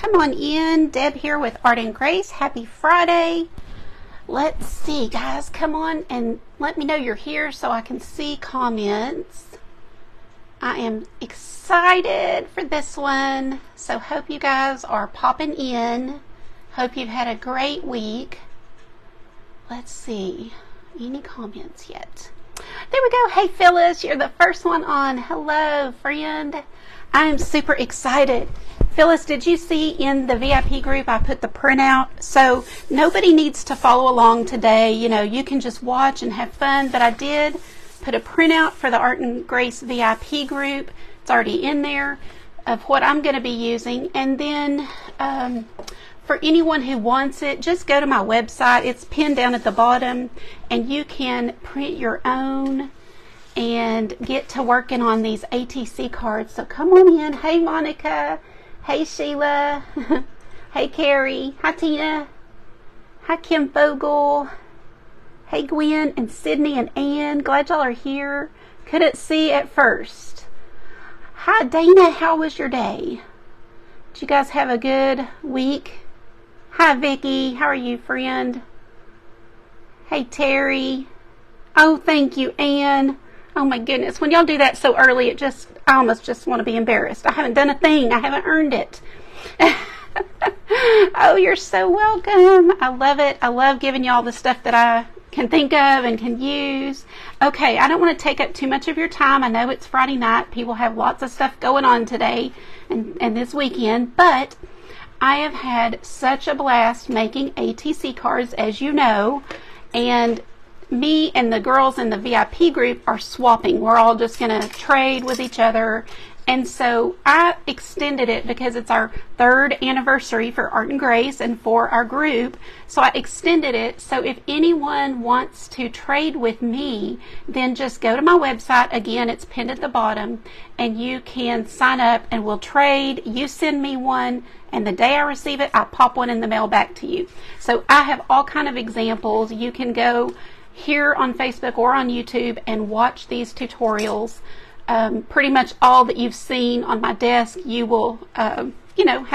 Come on in. Deb here with Art and Grace. Happy Friday. Let's see, guys. Come on and let me know you're here so I can see comments. I am excited for this one. So hope you guys are popping in. Hope you've had a great week. Let's see. Any comments yet? There we go. Hey, Phyllis, you're the first one on. Hello, friend. I am super excited. Phyllis, did you see in the VIP group I put the printout? So nobody needs to follow along today. You know, you can just watch and have fun. But I did put a printout for the Art and Grace VIP group. It's already in there of what I'm going to be using. And then for anyone who wants it, just go to my website. It's pinned down at the bottom, and you can print your own and get to working on these ATC cards. So come on in. Hey, Monica. Hey, Sheila. Hey, Carrie. Hi, Tina. Hi, Kim Fogle. Hey, Gwen and Sydney and Ann. Glad y'all are here. Couldn't see at first. Hi, Dana. How was your day? Did you guys have a good week? Hi, Vicky. How are you, friend? Hey, Terry. Oh, thank you, Ann. Oh, my goodness. When y'all do that so early, I almost just want to be embarrassed. I haven't done a thing. I haven't earned it. Oh, you're so welcome. I love it. I love giving y'all the stuff that I can think of and can use. Okay, I don't want to take up too much of your time. I know it's Friday night. People have lots of stuff going on today and this weekend, but I have had such a blast making ATC cards, as you know, and me and the girls in the VIP group are swapping. We're all just going to trade with each other. And so I extended it because it's our 3rd anniversary for Art and Grace and for our group. So I extended it. So if anyone wants to trade with me, then just go to my website. Again, it's pinned at the bottom, and you can sign up and we'll trade. You send me one, and the day I receive it, I pop one in the mail back to you. So I have all kind of examples. You can go here on Facebook or on YouTube and watch these tutorials. Pretty much all that you've seen on my desk, you will, have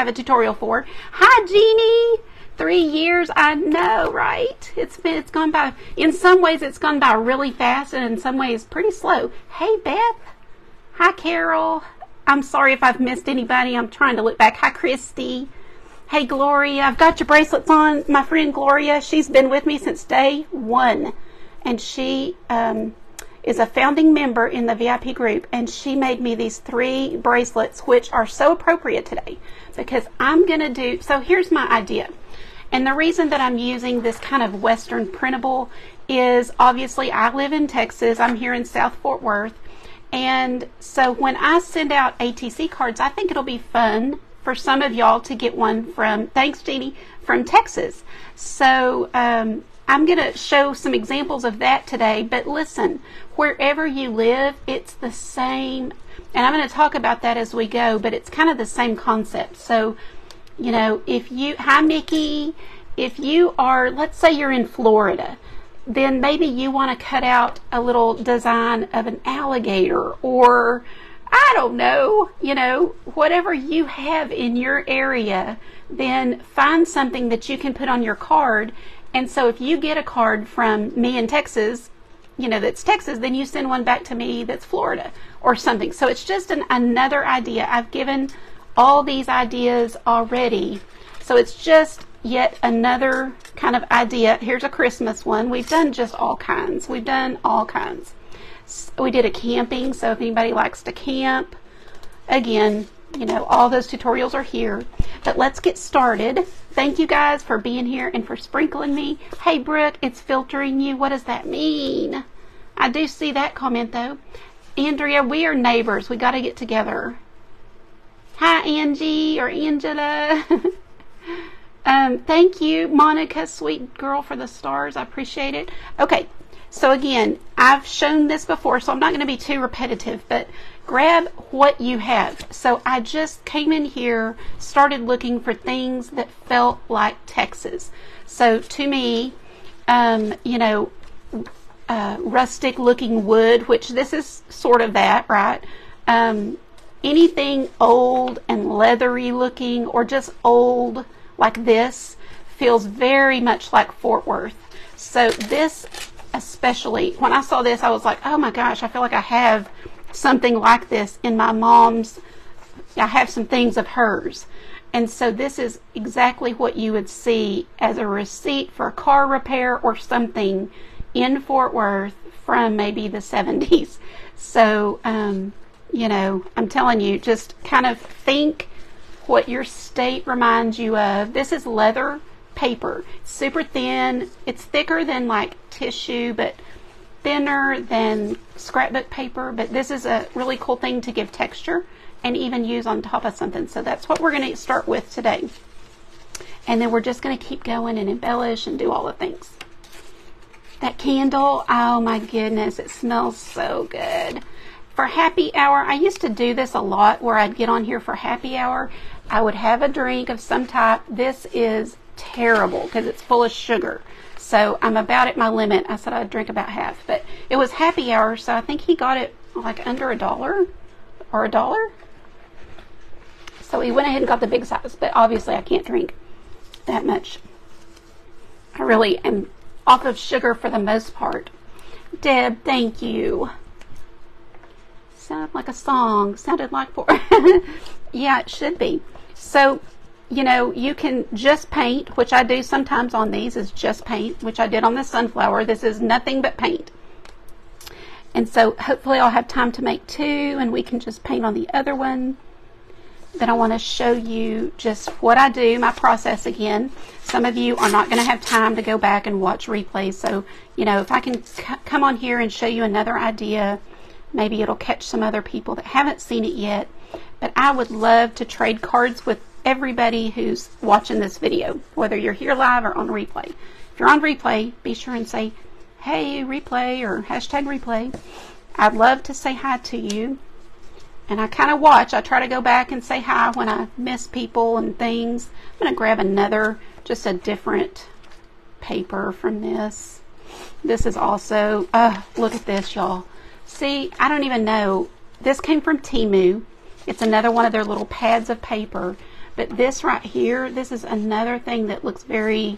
a tutorial for. Hi, Jeannie. 3 years. I know, right? It's gone by, in some ways it's gone by really fast, and in some ways pretty slow. Hey, Beth. Hi, Carol. I'm sorry if I've missed anybody. I'm trying to look back. Hi, Christy. Hey, Gloria. I've got your bracelets on. My friend Gloria, she's been with me since day 1. And she is a founding member in the VIP group, and she made me these 3 bracelets, which are so appropriate today because I'm going to do, so here's my idea. And the reason that I'm using this kind of Western printable is obviously I live in Texas. I'm here in South Fort Worth. And so when I send out ATC cards, I think it'll be fun for some of y'all to get one from, thanks Jeannie, from Texas. So I'm going to show some examples of that today, but listen, wherever you live, it's the same, and I'm going to talk about that as we go, but it's kind of the same concept. So, hi Mickey, if you are, let's say you're in Florida, then maybe you want to cut out a little design of an alligator, or I don't know, whatever you have in your area, then find something that you can put on your card. And so if you get a card from me in Texas, that's Texas, then you send one back to me that's Florida or something. So it's just another idea. I've given all these ideas already. So it's just yet another kind of idea. Here's a Christmas one. We've done just all kinds. We've done all kinds. We did a camping, so if anybody likes to camp, again, all those tutorials are here. But let's get started. Thank you guys for being here and for sprinkling me. Hey, Brooke, it's filtering you. What does that mean? I do see that comment, though. Andrea, we are neighbors. We got to get together. Hi, Angie or Angela. Thank you, Monica, sweet girl, for the stars. I appreciate it. Okay, so again, I've shown this before, so I'm not going to be too repetitive, but grab what you have. So I just came in here, started looking for things that felt like Texas. So to me, rustic looking wood, which this is sort of that, right? anything old and leathery looking or just old like this feels very much like Fort Worth. So this especially, when I saw this, I was like, oh my gosh, I feel like I have something like this in my mom's. I have some things of hers. And so this is exactly what you would see as a receipt for a car repair or something in Fort Worth from maybe the 70s. So, you know, I'm telling you, just kind of think what your state reminds you of. This is leather paper. It's super thin. It's thicker than like tissue, but thinner than scrapbook paper. But this is a really cool thing to give texture and even use on top of something. So that's what we're going to start with today. And then we're just going to keep going and embellish and do all the things. That candle, oh my goodness, it smells so good. For happy hour, I used to do this a lot where I'd get on here for happy hour. I would have a drink of some type. This is terrible because it's full of sugar. So I'm about at my limit. I said I'd drink about half, but it was happy hour, so I think he got it like under $1 or $1. So he went ahead and got the big size, but obviously I can't drink that much. I really am off of sugar for the most part. Deb, thank you. Sounded like a song. Sounded like yeah, it should be. So, you know, you can just paint, which I do sometimes on these, is just paint, which I did on the sunflower. This is nothing but paint. And so hopefully I'll have time to make two and we can just paint on the other one. Then I want to show you just what I do, my process again. Some of you are not going to have time to go back and watch replays. So, you know, if I can come on here and show you another idea, maybe it'll catch some other people that haven't seen it yet. But I would love to trade cards with everybody who's watching this video, whether you're here live or on replay. If you're on replay, be sure and say, hey, replay, or hashtag replay. I'd love to say hi to you. And I kind of watch. I try to go back and say hi when I miss people and things. I'm going to grab another, just a different paper from this. This is also, look at this, y'all. See, I don't even know. This came from Temu. It's another one of their little pads of paper. But this right here, this is another thing that looks very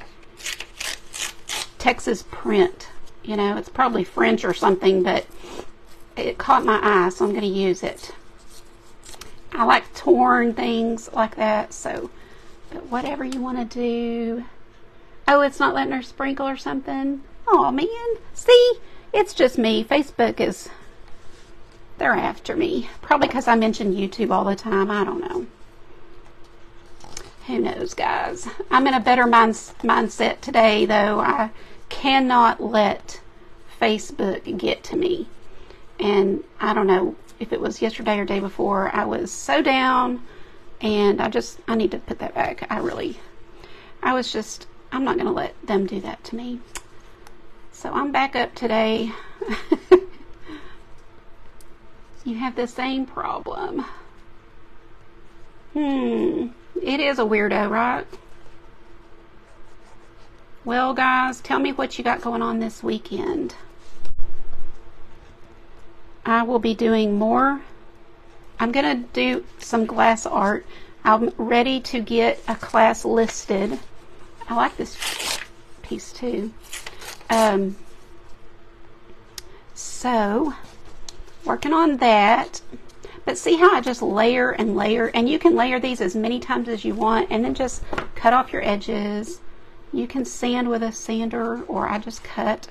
Texas print. You know, it's probably French or something, but it caught my eye, so I'm going to use it. I like torn things like that, so, but whatever you want to do. Oh, it's not letting her sprinkle or something. Oh man, see, it's just me. Facebook is, they're after me. Probably because I mention YouTube all the time. I don't know. Who knows, guys? I'm in a better mindset today, though. I cannot let Facebook get to me. And I don't know if it was yesterday or day before, I was so down, and I need to put that back. I'm not going to let them do that to me. So I'm back up today. You have the same problem. It is a weirdo, right? Well, guys, tell me what you got going on this weekend. I will be doing more. I'm going to do some glass art. I'm ready to get a class listed. I like this piece too. So, working on that. But see how I just layer and layer? And you can layer these as many times as you want and then just cut off your edges. You can sand with a sander, or I just cut.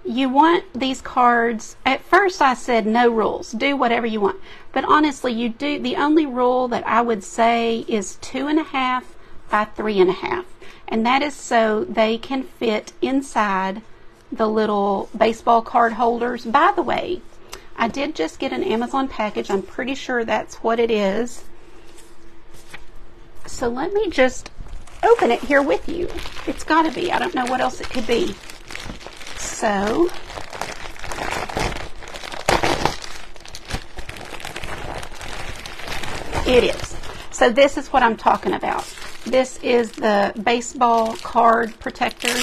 You want these cards, at first I said no rules, do whatever you want. But honestly, you do, the only rule that I would say is 2.5 by 3.5. And that is so they can fit inside the little baseball card holders. By the way, I did just get an Amazon package. I'm pretty sure that's what it is. So let me just open it here with you. It's got to be. I don't know what else it could be. So, it is. So this is what I'm talking about. This is the baseball card protector.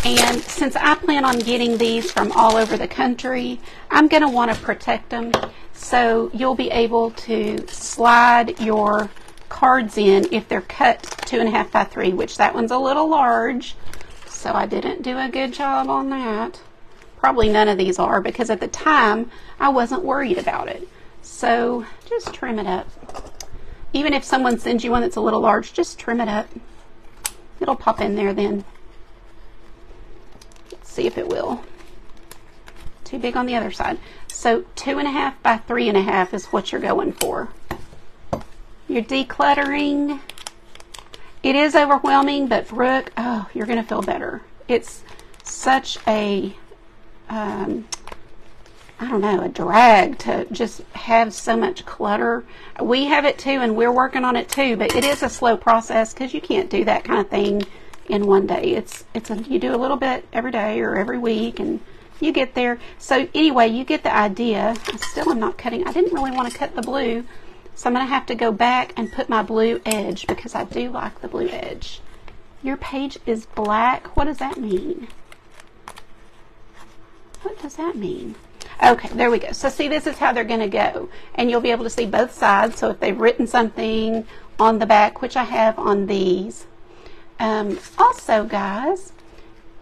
And since I plan on getting these from all over the country, I'm going to want to protect them. So you'll be able to slide your cards in if they're cut 2.5 by 3, which that one's a little large. So I didn't do a good job on that. Probably none of these are, because at the time I wasn't worried about it. So just trim it up. Even if someone sends you one that's a little large, just trim it up. It'll pop in there then. Let's see if it will. Too big on the other side. So 2.5 by 3.5 is what you're going for. You're decluttering. It is overwhelming, but Brooke, oh, you're going to feel better. It's such a, I don't know, a drag to just have so much clutter. We have it too, and we're working on it too, but it is a slow process because you can't do that kind of thing in one day. You do a little bit every day or every week, and you get there. So anyway, you get the idea. I still am not cutting. I didn't really want to cut the blue, so I'm going to have to go back and put my blue edge because I do like the blue edge. Your page is black. What does that mean? What does that mean? Okay, there we go. So see, this is how they're going to go. And you'll be able to see both sides. So if they've written something on the back, which I have on these. Also, guys,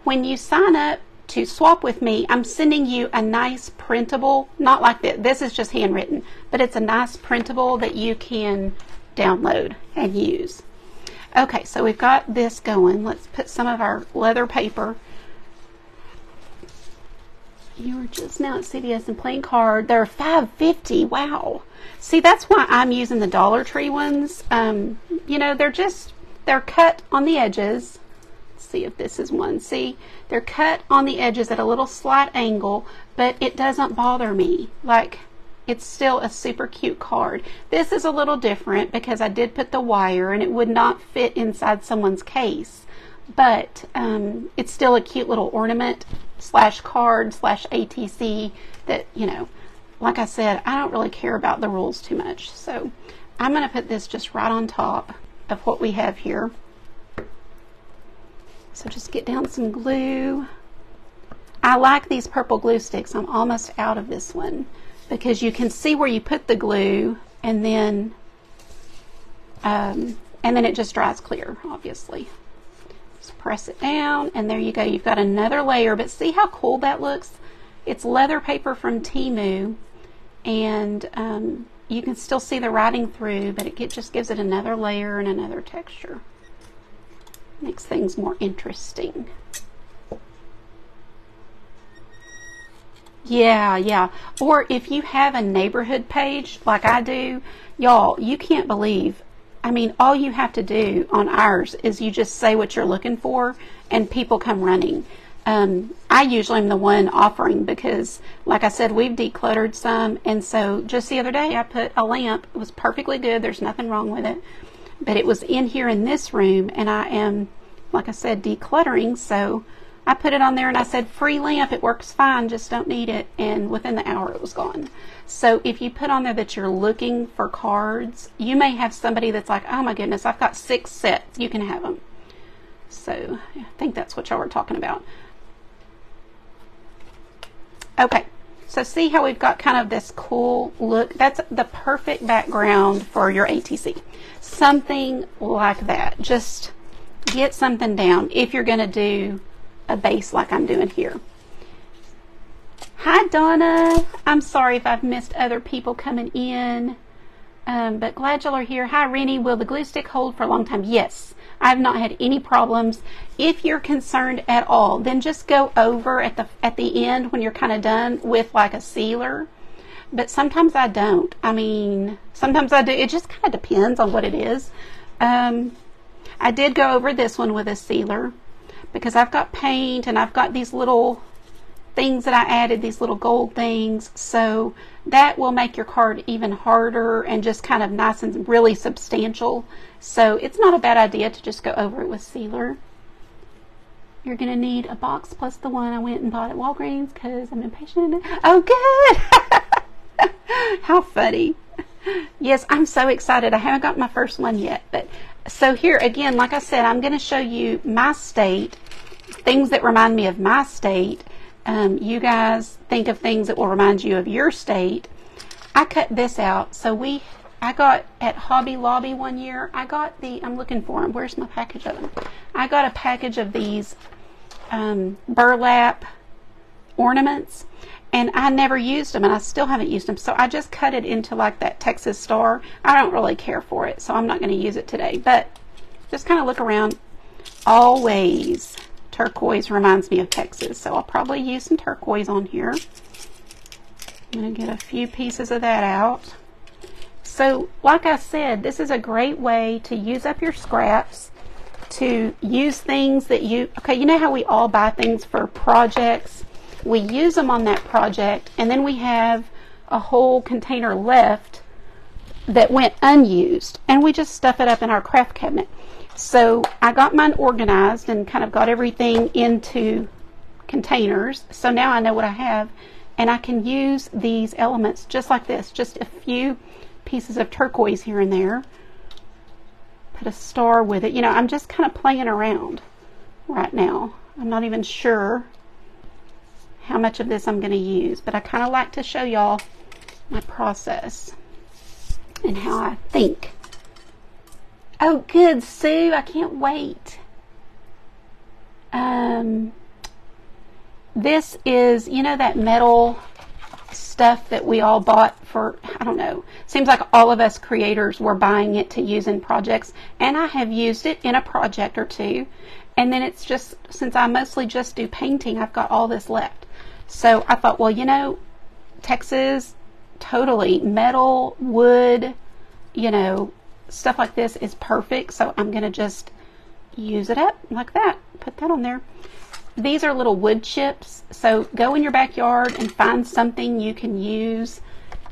when you sign up to swap with me, I'm sending you a nice printable, not like this. This is just handwritten, but it's a nice printable that you can download and use. Okay, so we've got this going. Let's put some of our leather paper. You were just now at CVS and playing card. They're $5.50. Wow. See, that's why I'm using the Dollar Tree ones. You know, they're cut on the edges. Let's see if this is one. See, they're cut on the edges at a little slight angle, but it doesn't bother me. Like, it's still a super cute card. This is a little different because I did put the wire and it would not fit inside someone's case. But it's still a cute little ornament / card / ATC that, you know, like I said, I don't really care about the rules too much. So I'm going to put this just right on top of what we have here. So just get down some glue. I like these purple glue sticks. I'm almost out of this one because you can see where you put the glue and then it just dries clear, obviously. Press it down and there you go. You've got another layer, but see how cool that looks? It's leather paper from Temu, and you can still see the writing through, but it just gives it another layer and another texture. Makes things more interesting. Yeah. Or if you have a neighborhood page like I do, y'all, you can't believe, I mean, all you have to do on ours is you just say what you're looking for and people come running. I usually am the one offering because, like I said, we've decluttered some, and so just the other day I put a lamp. It was perfectly good. There's nothing wrong with it. But it was in here in this room, and I am, like I said, decluttering, so I put it on there and I said, free lamp, it works fine, just don't need it. And within the hour it was gone. So if you put on there that you're looking for cards, you may have somebody that's like, oh my goodness, I've got 6 sets. You can have them. So I think that's what y'all were talking about. Okay, so see how we've got kind of this cool look? That's the perfect background for your ATC. Something like that. Just get something down if you're going to do a base like I'm doing here. Hi Donna, I'm sorry if I've missed other people coming in, but glad y'all are here. Hi Rennie, will the glue stick hold for a long time? Yes, I've not had any problems. If you're concerned at all, then just go over at the end when you're kind of done with like a sealer. But sometimes I don't. I mean, sometimes I do. It just kind of depends on what it is. I did go over this one with a sealer because I've got paint and I've got these little things that I added, these little gold things, so that will make your card even harder and just kind of nice and really substantial. So it's not a bad idea to just go over it with sealer. You're going to need a box plus the one I went and bought at Walgreens because I'm impatient. Oh, good! How funny. Yes, I'm so excited. I haven't got my first one yet. But so here, again, like I said, I'm going to show you my state things that remind me of my state. You guys think of things that will remind you of your state. I cut this out. So I got at Hobby Lobby one year, I got I'm looking for them. Where's my package of them? I got a package of these burlap ornaments, and I never used them, and I still haven't used them. So I just cut it into like that Texas star. I don't really care for it, so I'm not going to use it today. But just kind of look around. Always turquoise reminds me of Texas, so I'll probably use some turquoise on here. I'm going to get a few pieces of that out. So like I said, this is a great way to use up your scraps, to use things that you know how we all buy things for projects? We use them on that project, and then we have a whole container left that went unused, and we just stuff it up in our craft cabinet. So I got mine organized and kind of got everything into containers. So now I know what I have, and I can use these elements just like this, just a few pieces of turquoise here and there. Put a star with it. You know, I'm just kind of playing around right now. I'm not even sure how much of this I'm going to use, but I kind of like to show y'all my process and how I think. Oh, good, Sue. I can't wait. This is, you know, that metal stuff that we all bought for, I don't know, seems like all of us creators were buying it to use in projects, and I have used it in a project or two, and then it's just, since I mostly just do painting, I've got all this left. So I thought, well, you know, Texas, totally, metal, wood, you know, stuff like this is perfect, so I'm going to just use it up like that. Put that on there. These are little wood chips, so go in your backyard and find something you can use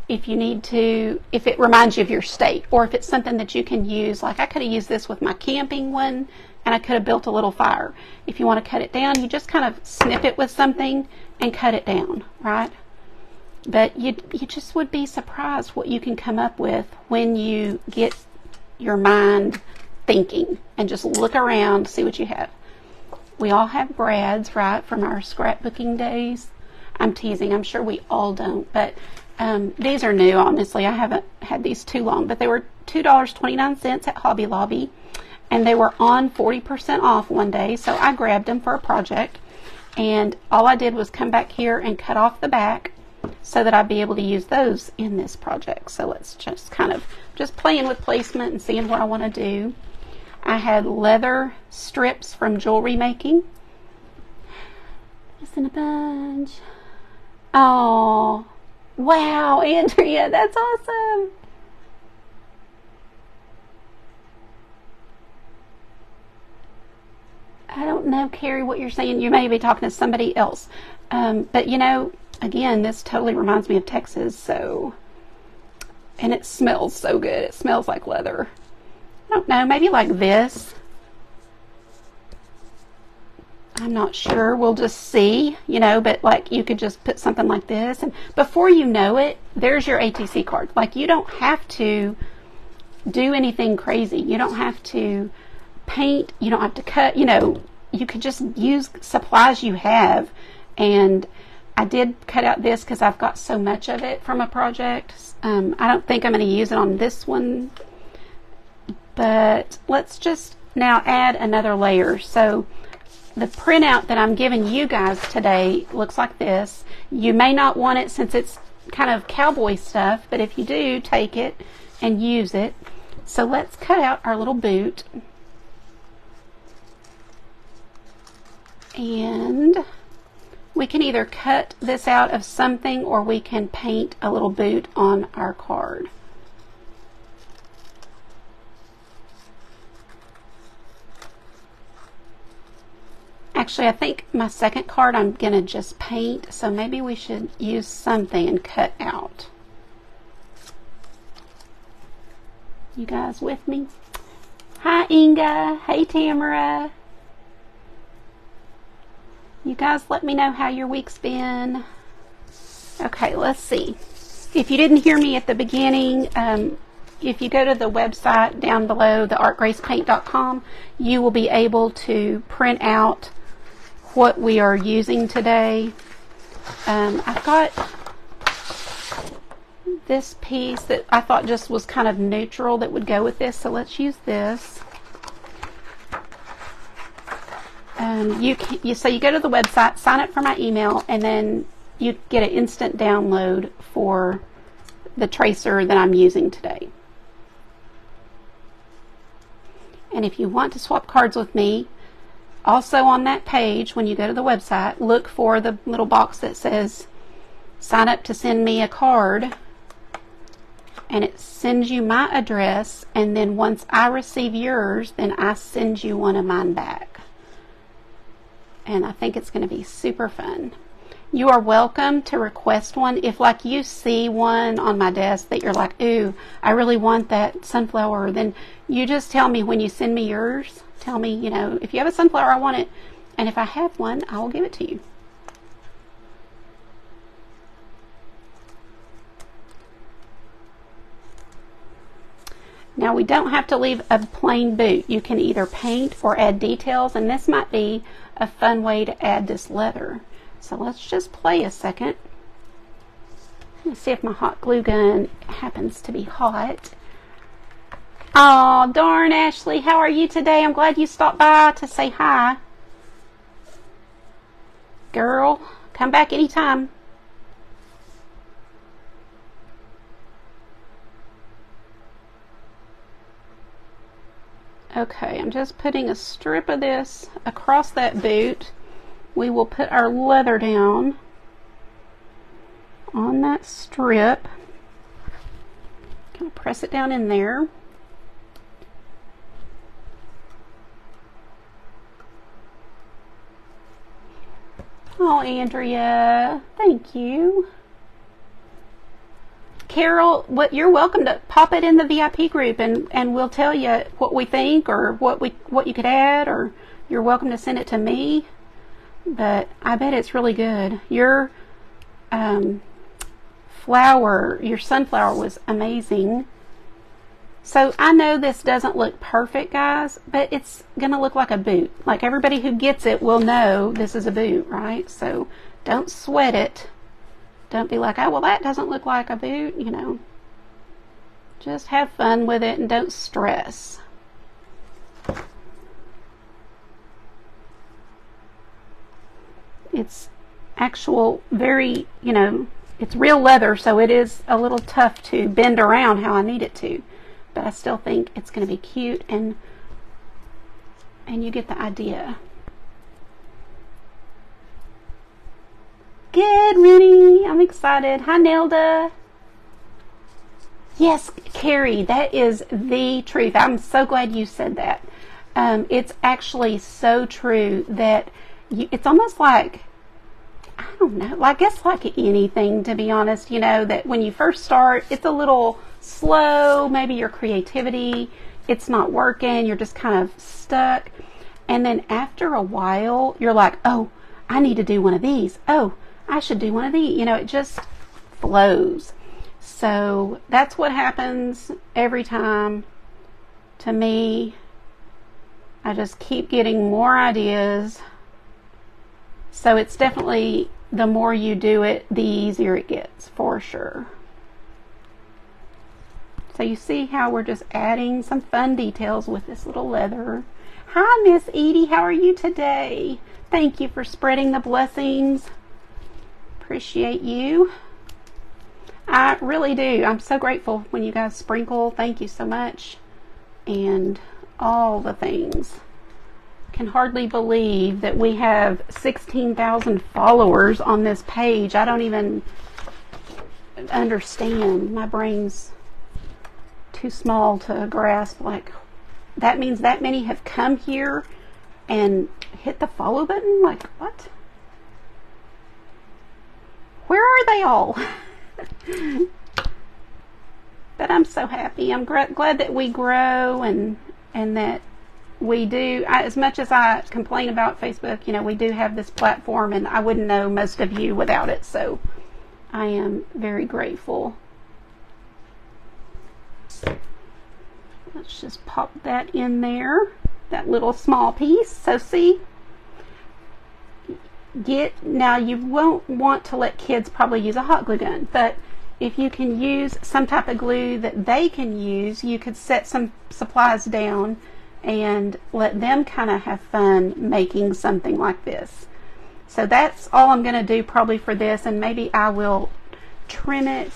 if you need to, if it reminds you of your state, or if it's something that you can use. Like I could have used this with my camping one, and I could have built a little fire. If you want to cut it down, you just kind of snip it with something and cut it down, right? But you just would be surprised what you can come up with when you get your mind thinking and just look around, see what you have. We all have Brads, right, from our scrapbooking days. I'm teasing. I'm sure we all don't. But these are new, honestly. I haven't had these too long. But they were $2.29 at Hobby Lobby. And they were on 40% off one day. So I grabbed them for a project. And all I did was come back here and cut off the back so that I'd be able to use those in this project. So let's just kind of just playing with placement and seeing what I want to do. I had leather strips from jewelry making. Just in a bunch. Oh, wow, Andrea, that's awesome. I don't know, Carrie, what you're saying. You may be talking to somebody else. But, you know, again, this totally reminds me of Texas. So, and it smells so good. It smells like leather. I don't know, maybe like this. I'm not sure. We'll just see, you know, but like you could just put something like this, and before you know it, there's your ATC card. Like you don't have to do anything crazy. You don't have to paint. You don't have to cut, you know, you could just use supplies you have. And I did cut out this because I've got so much of it from a project. I don't think I'm going to use it on this one. But let's just now add another layer. So the printout that I'm giving you guys today looks like this. You may not want it since it's kind of cowboy stuff, but if you do, take it and use it. So let's cut out our little boot. And we can either cut this out of something or we can paint a little boot on our card. Actually, I think my second card I'm going to just paint, so maybe we should use something and cut out. You guys with me? Hi, Inga. Hey, Tamara. You guys let me know how your week's been. Okay, let's see. If you didn't hear me at the beginning, if you go to the website down below, theartgracepaint.com, you will be able to print out what we are using today. I've got this piece that I thought just was kind of neutral that would go with this, so let's use this. So you go to the website, sign up for my email, and then you get an instant download for the tracer that I'm using today. And if you want to swap cards with me, also on that page, when you go to the website, look for the little box that says sign up to send me a card, and it sends you my address, and then once I receive yours, then I send you one of mine back. And I think it's going to be super fun. You are welcome to request one. If like you see one on my desk that you're like, ooh, I really want that sunflower, then you just tell me when you send me yours. Tell me, you know, if you have a sunflower, I want it. And if I have one, I will give it to you. Now we don't have to leave a plain boot. You can either paint or add details, and this might be a fun way to add this leather. So let's just play a second. Let's see if my hot glue gun happens to be hot. Oh, darn, Ashley, how are you today? I'm glad you stopped by to say hi. Girl, come back anytime. Okay, I'm just putting a strip of this across that boot. We will put our leather down on that strip. Kind of press it down in there. Oh, Andrea, thank you. Carol, you're welcome to pop it in the VIP group, and we'll tell you what we think or what you could add, or you're welcome to send it to me. But I bet it's really good. Your your sunflower was amazing. So I know this doesn't look perfect, guys, but it's gonna look like a boot. Like everybody who gets it will know this is a boot, right? So don't sweat it. Don't be like, oh, well, that doesn't look like a boot, you know. Just have fun with it and don't stress. It's actual very, you know, it's real leather, so it is a little tough to bend around how I need it to. But I still think it's going to be cute, and you get the idea. Good, Rennie. I'm excited. Hi, Nelda. Yes, Carrie, that is the truth. I'm so glad you said that. It's actually so true that it's almost like, I don't know, I guess like anything, to be honest, you know, that when you first start, it's a little slow. Maybe your creativity, it's not working. You're just kind of stuck. And then after a while, you're like, oh, I need to do one of these. Oh, I should do one of these. You know, it just flows. So that's what happens every time to me. I just keep getting more ideas. So it's definitely, the more you do it, the easier it gets, for sure. So you see how we're just adding some fun details with this little leather. Hi, Miss Edie. How are you today? Thank you for spreading the blessings. Appreciate you. I really do. I'm so grateful when you guys sprinkle. Thank you so much. And all the things. Can hardly believe that we have 16,000 followers on this page. I don't even understand. My brain's too small to grasp. Like, that means that many have come here and hit the follow button? Like, what? Where are they all? But I'm so happy. I'm glad that we grow and that we do. As much as I complain about Facebook, you know, we do have this platform, and I wouldn't know most of you without it. So I am very grateful. Let's just pop that in there, that little small piece. So see, now you won't want to let kids probably use a hot glue gun, but if you can use some type of glue that they can use, you could set some supplies down and let them kind of have fun making something like this. So that's all I'm going to do probably for this, and maybe I will trim it,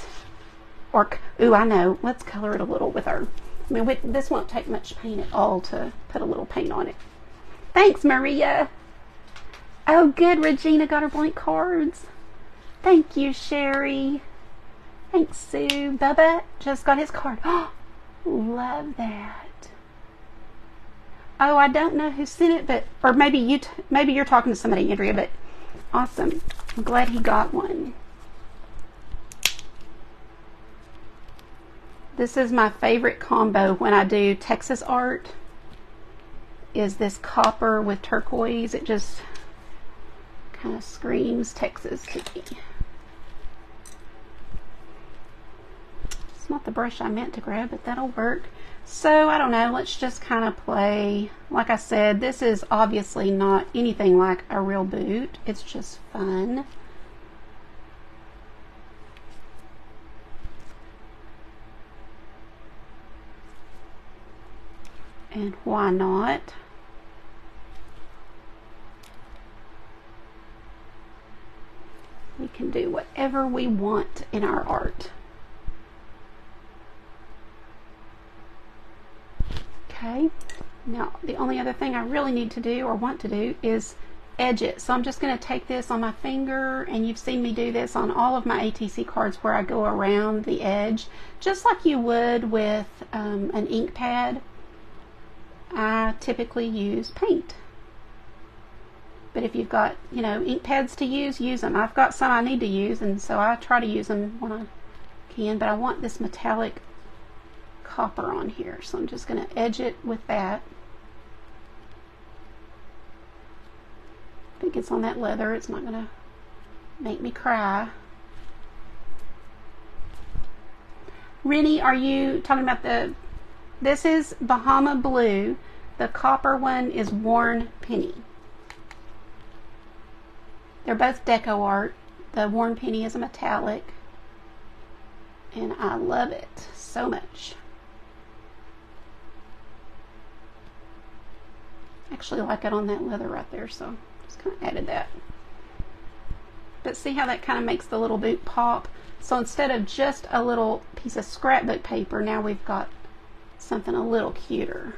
or, ooh, I know, let's color it a little with our, I mean, this won't take much paint at all to put a little paint on it. Thanks, Maria. Oh, good, Regina got her blank cards. Thank you, Sherry. Thanks, Sue. Bubba just got his card. Oh, love that. Oh, I don't know who sent it, but, or maybe you're talking to somebody, Andrea, but awesome. I'm glad he got one. This is my favorite combo when I do Texas art, is this copper with turquoise. It just kind of screams Texas to me. It's not the brush I meant to grab, but that'll work. So, I don't know, let's just kind of play. Like I said, this is obviously not anything like a real boot. It's just fun. And why not? We can do whatever we want in our art. Okay, now the only other thing I really need to do or want to do is edge it. So I'm just going to take this on my finger, and you've seen me do this on all of my ATC cards where I go around the edge, just like you would with an ink pad. I typically use paint. But if you've got, you know, ink pads to use them. I've got some I need to use, and so I try to use them when I can, but I want this metallic copper on here, so I'm just going to edge it with that. If it gets on that leather, it's not going to make me cry. Rennie, are you talking about this is Bahama Blue. The copper one is Worn Penny. They're both deco art. The Worn Penny is a metallic, and I love it so much. Actually like it on that leather right there, so just kind of added that. But see how that kind of makes the little boot pop? So instead of just a little piece of scrapbook paper, now we've got something a little cuter.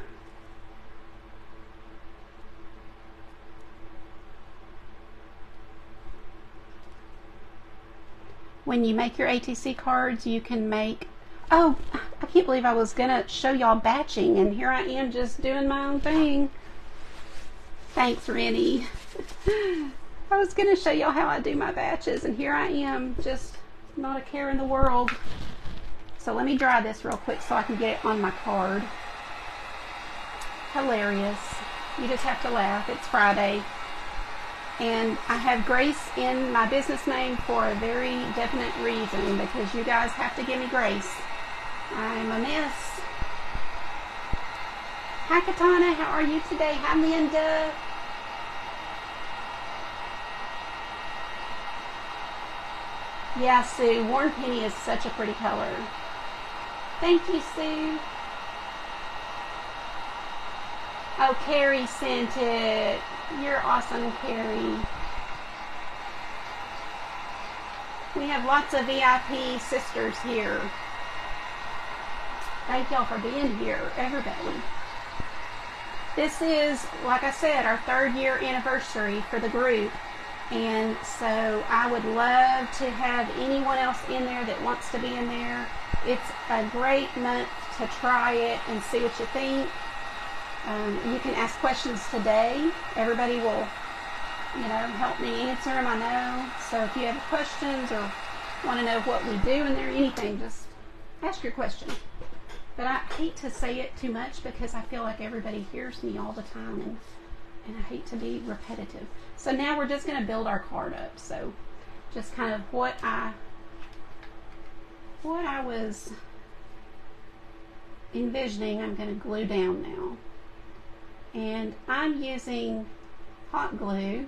When you make your ATC cards, you can make, oh, I can't believe I was gonna show y'all batching, and here I am just doing my own thing. Thanks, Rennie. I was gonna show y'all how I do my batches, and here I am, just not a care in the world. So let me dry this real quick so I can get it on my card. Hilarious. You just have to laugh. It's Friday. And I have Grace in my business name for a very definite reason, because you guys have to give me grace. I'm a mess. Hi, Katana. How are you today? Hi, Linda. Yeah, Sue. Worn Penny is such a pretty color. Thank you, Sue. Oh, Carrie sent it. You're awesome, Carrie. We have lots of VIP sisters here. Thank y'all for being here, everybody. This is, like I said, our 3rd year anniversary for the group. And so I would love to have anyone else in there that wants to be in there. It's a great month to try it and see what you think. You can ask questions today. Everybody will, you know, help me answer them, I know. So if you have questions or want to know what we do in there, anything, just ask your question. But I hate to say it too much because I feel like everybody hears me all the time, and I hate to be repetitive. So now we're just going to build our card up. So just kind of what I was envisioning, I'm going to glue down now. And I'm using hot glue,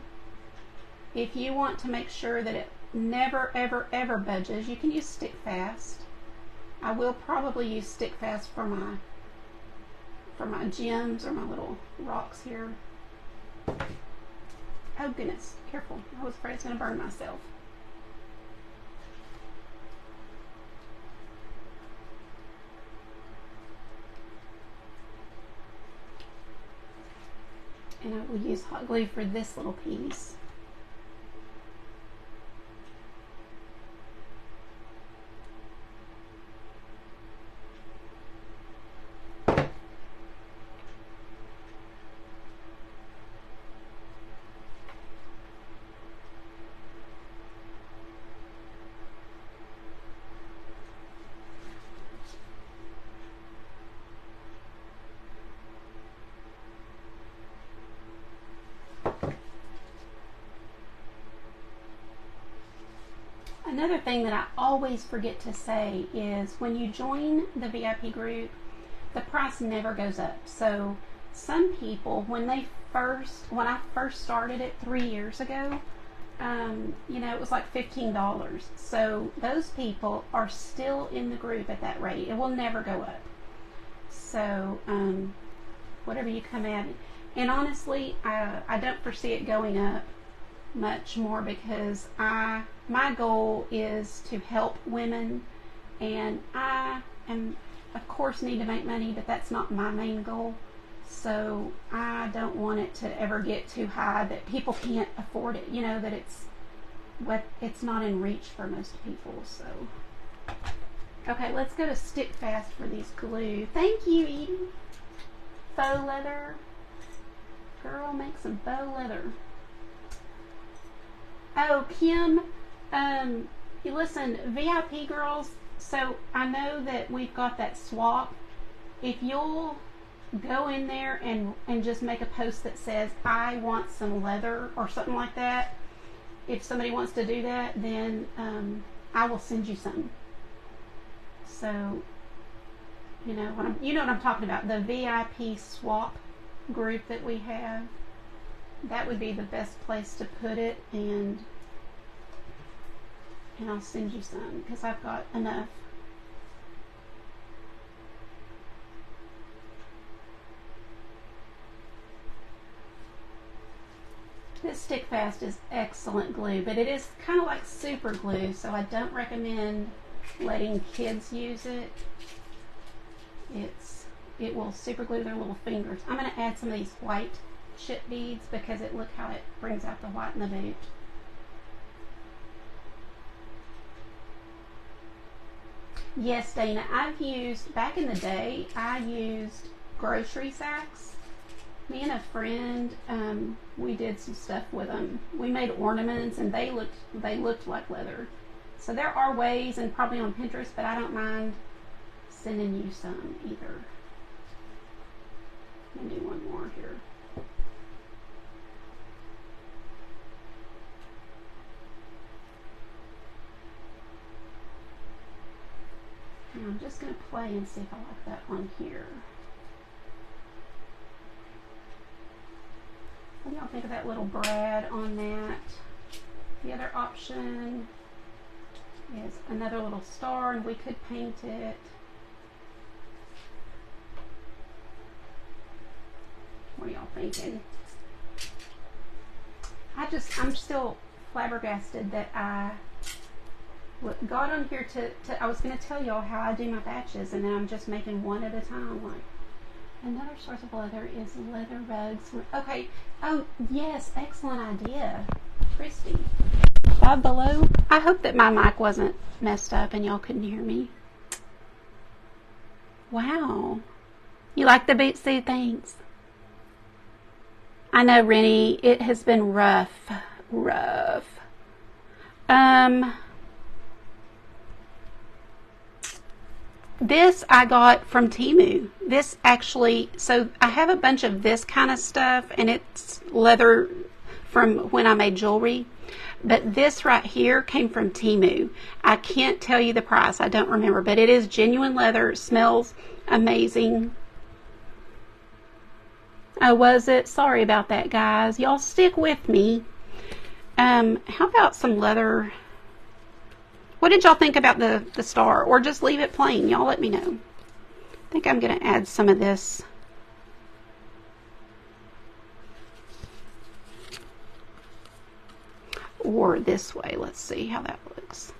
if you want to make sure that it never, ever, ever budges, you can use Stick Fast. I will probably use Stick Fast for my gems or my little rocks here. Oh goodness, careful. I was afraid it's going to burn myself. And I will use hot glue for this little piece. Another thing that I always forget to say is when you join the VIP group, the price never goes up. So some people, when I first started it 3 years ago, you know, it was like $15. So those people are still in the group at that rate. It will never go up. So whatever you come at it. And honestly, I don't foresee it going up much more because my goal is to help women, and I am, of course, need to make money, but that's not my main goal. So I don't want it to ever get too high that people can't afford it, you know, that it's not in reach for most people. So okay, let's go to Stick Fast for these glue. Thank you, Edie. Faux leather. Girl, make some faux leather. Oh, Kim, listen, VIP girls, so I know that we've got that swap. If you'll go in there and just make a post that says, I want some leather or something like that, if somebody wants to do that, then I will send you some. So, you know what I'm talking about, the VIP swap group that we have. That would be the best place to put it, and I'll send you some because I've got enough. This Stick Fast is excellent glue, but it is kind of like super glue, so I don't recommend letting kids use it. It will super glue their little fingers. I'm going to add some of these white chip beads because look how it brings out the white in the boot. Yes, Dana, back in the day, I used grocery sacks. Me and a friend, we did some stuff with them. We made ornaments, and they looked like leather. So there are ways, and probably on Pinterest, but I don't mind sending you some either. Let me do one more here. And I'm just going to play and see if I like that one here. What do y'all think of that little brad on that? The other option is another little star, and we could paint it. What are y'all thinking? I'm still flabbergasted that I got on here I was going to tell y'all how I do my batches, and then I'm just making one at a time. Like, another source of leather is leather rugs. Okay. Oh, yes. Excellent idea. Christy. 5 Below. I hope that my mic wasn't messed up and y'all couldn't hear me. Wow. You like the boot suit? Thanks. I know, Rennie. It has been rough. This I got from Temu. This actually, so I have a bunch of this kind of stuff, and it's leather from when I made jewelry. But this right here came from Temu. I can't tell you the price. I don't remember, but it is genuine leather. It smells amazing. Oh, was it? Sorry about that, guys. Y'all stick with me. How about some leather? What did y'all think about the star? Or just leave it plain? Y'all let me know. I think I'm going to add some of this. Or this way. Let's see how that looks.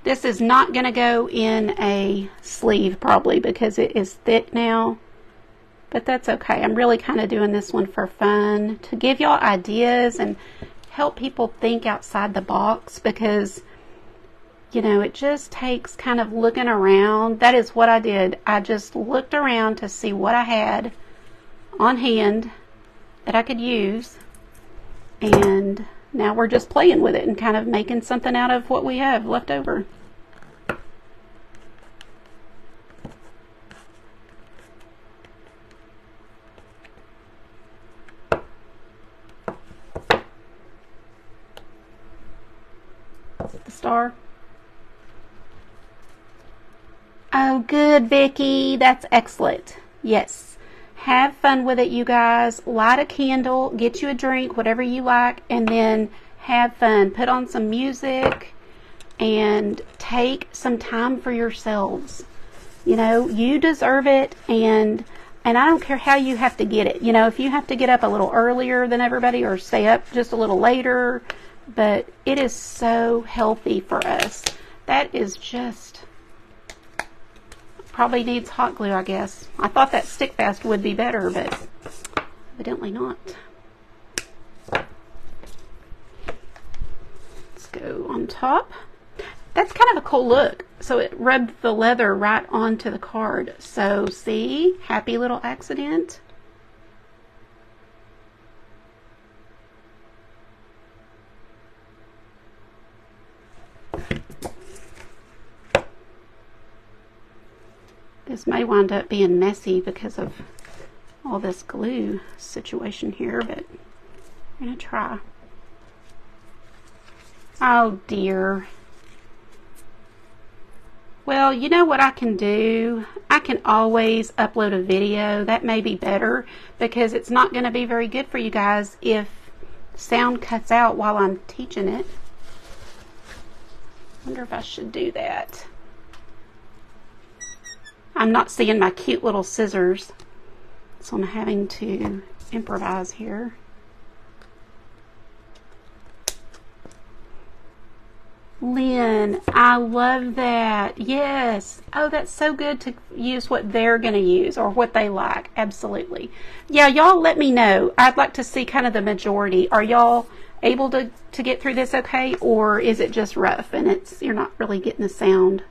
This is not going to go in a sleeve probably because it is thick now. But that's okay. I'm really kind of doing this one for fun, to give y'all ideas and help people think outside the box, because, you know, it just takes kind of looking around. That is what I did. I just looked around to see what I had on hand that I could use, and now we're just playing with it and kind of making something out of what we have left over. The star. Oh, good, Vicky. That's excellent. Yes. Have fun with it, you guys. Light a candle, get you a drink, whatever you like, and then have fun. Put on some music and take some time for yourselves. You know, you deserve it, and I don't care how you have to get it. You know, if you have to get up a little earlier than everybody or stay up just a little later, but it is so healthy for us. That is just, probably needs hot glue, I guess. I thought that stick fast would be better, but evidently not. Let's go on top. That's kind of a cool look. So it rubbed the leather right onto the card. So see, happy little accident. This may wind up being messy because of all this glue situation here, but I'm going to try. Oh dear. Well, you know what I can do? I can always upload a video. That may be better because it's not going to be very good for you guys if sound cuts out while I'm teaching it. I wonder if I should do that. I'm not seeing my cute little scissors, so I'm having to improvise here. Lynn, I love that. Yes. Oh, that's so good to use what they're going to use or what they like. Absolutely. Yeah, y'all let me know. I'd like to see kind of the majority. Are y'all able to get through this okay, or is it just rough and you're not really getting the sound?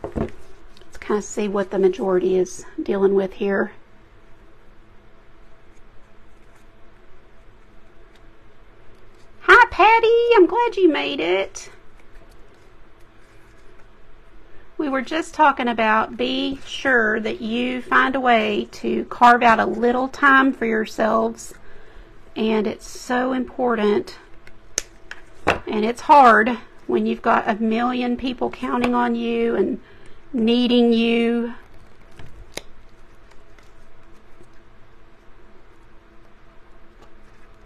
Let's kind of see what the majority is dealing with here. Hi, Patty. I'm glad you made it. We were just talking about be sure that you find a way to carve out a little time for yourselves. And it's so important. And it's hard when you've got a million people counting on you and needing you.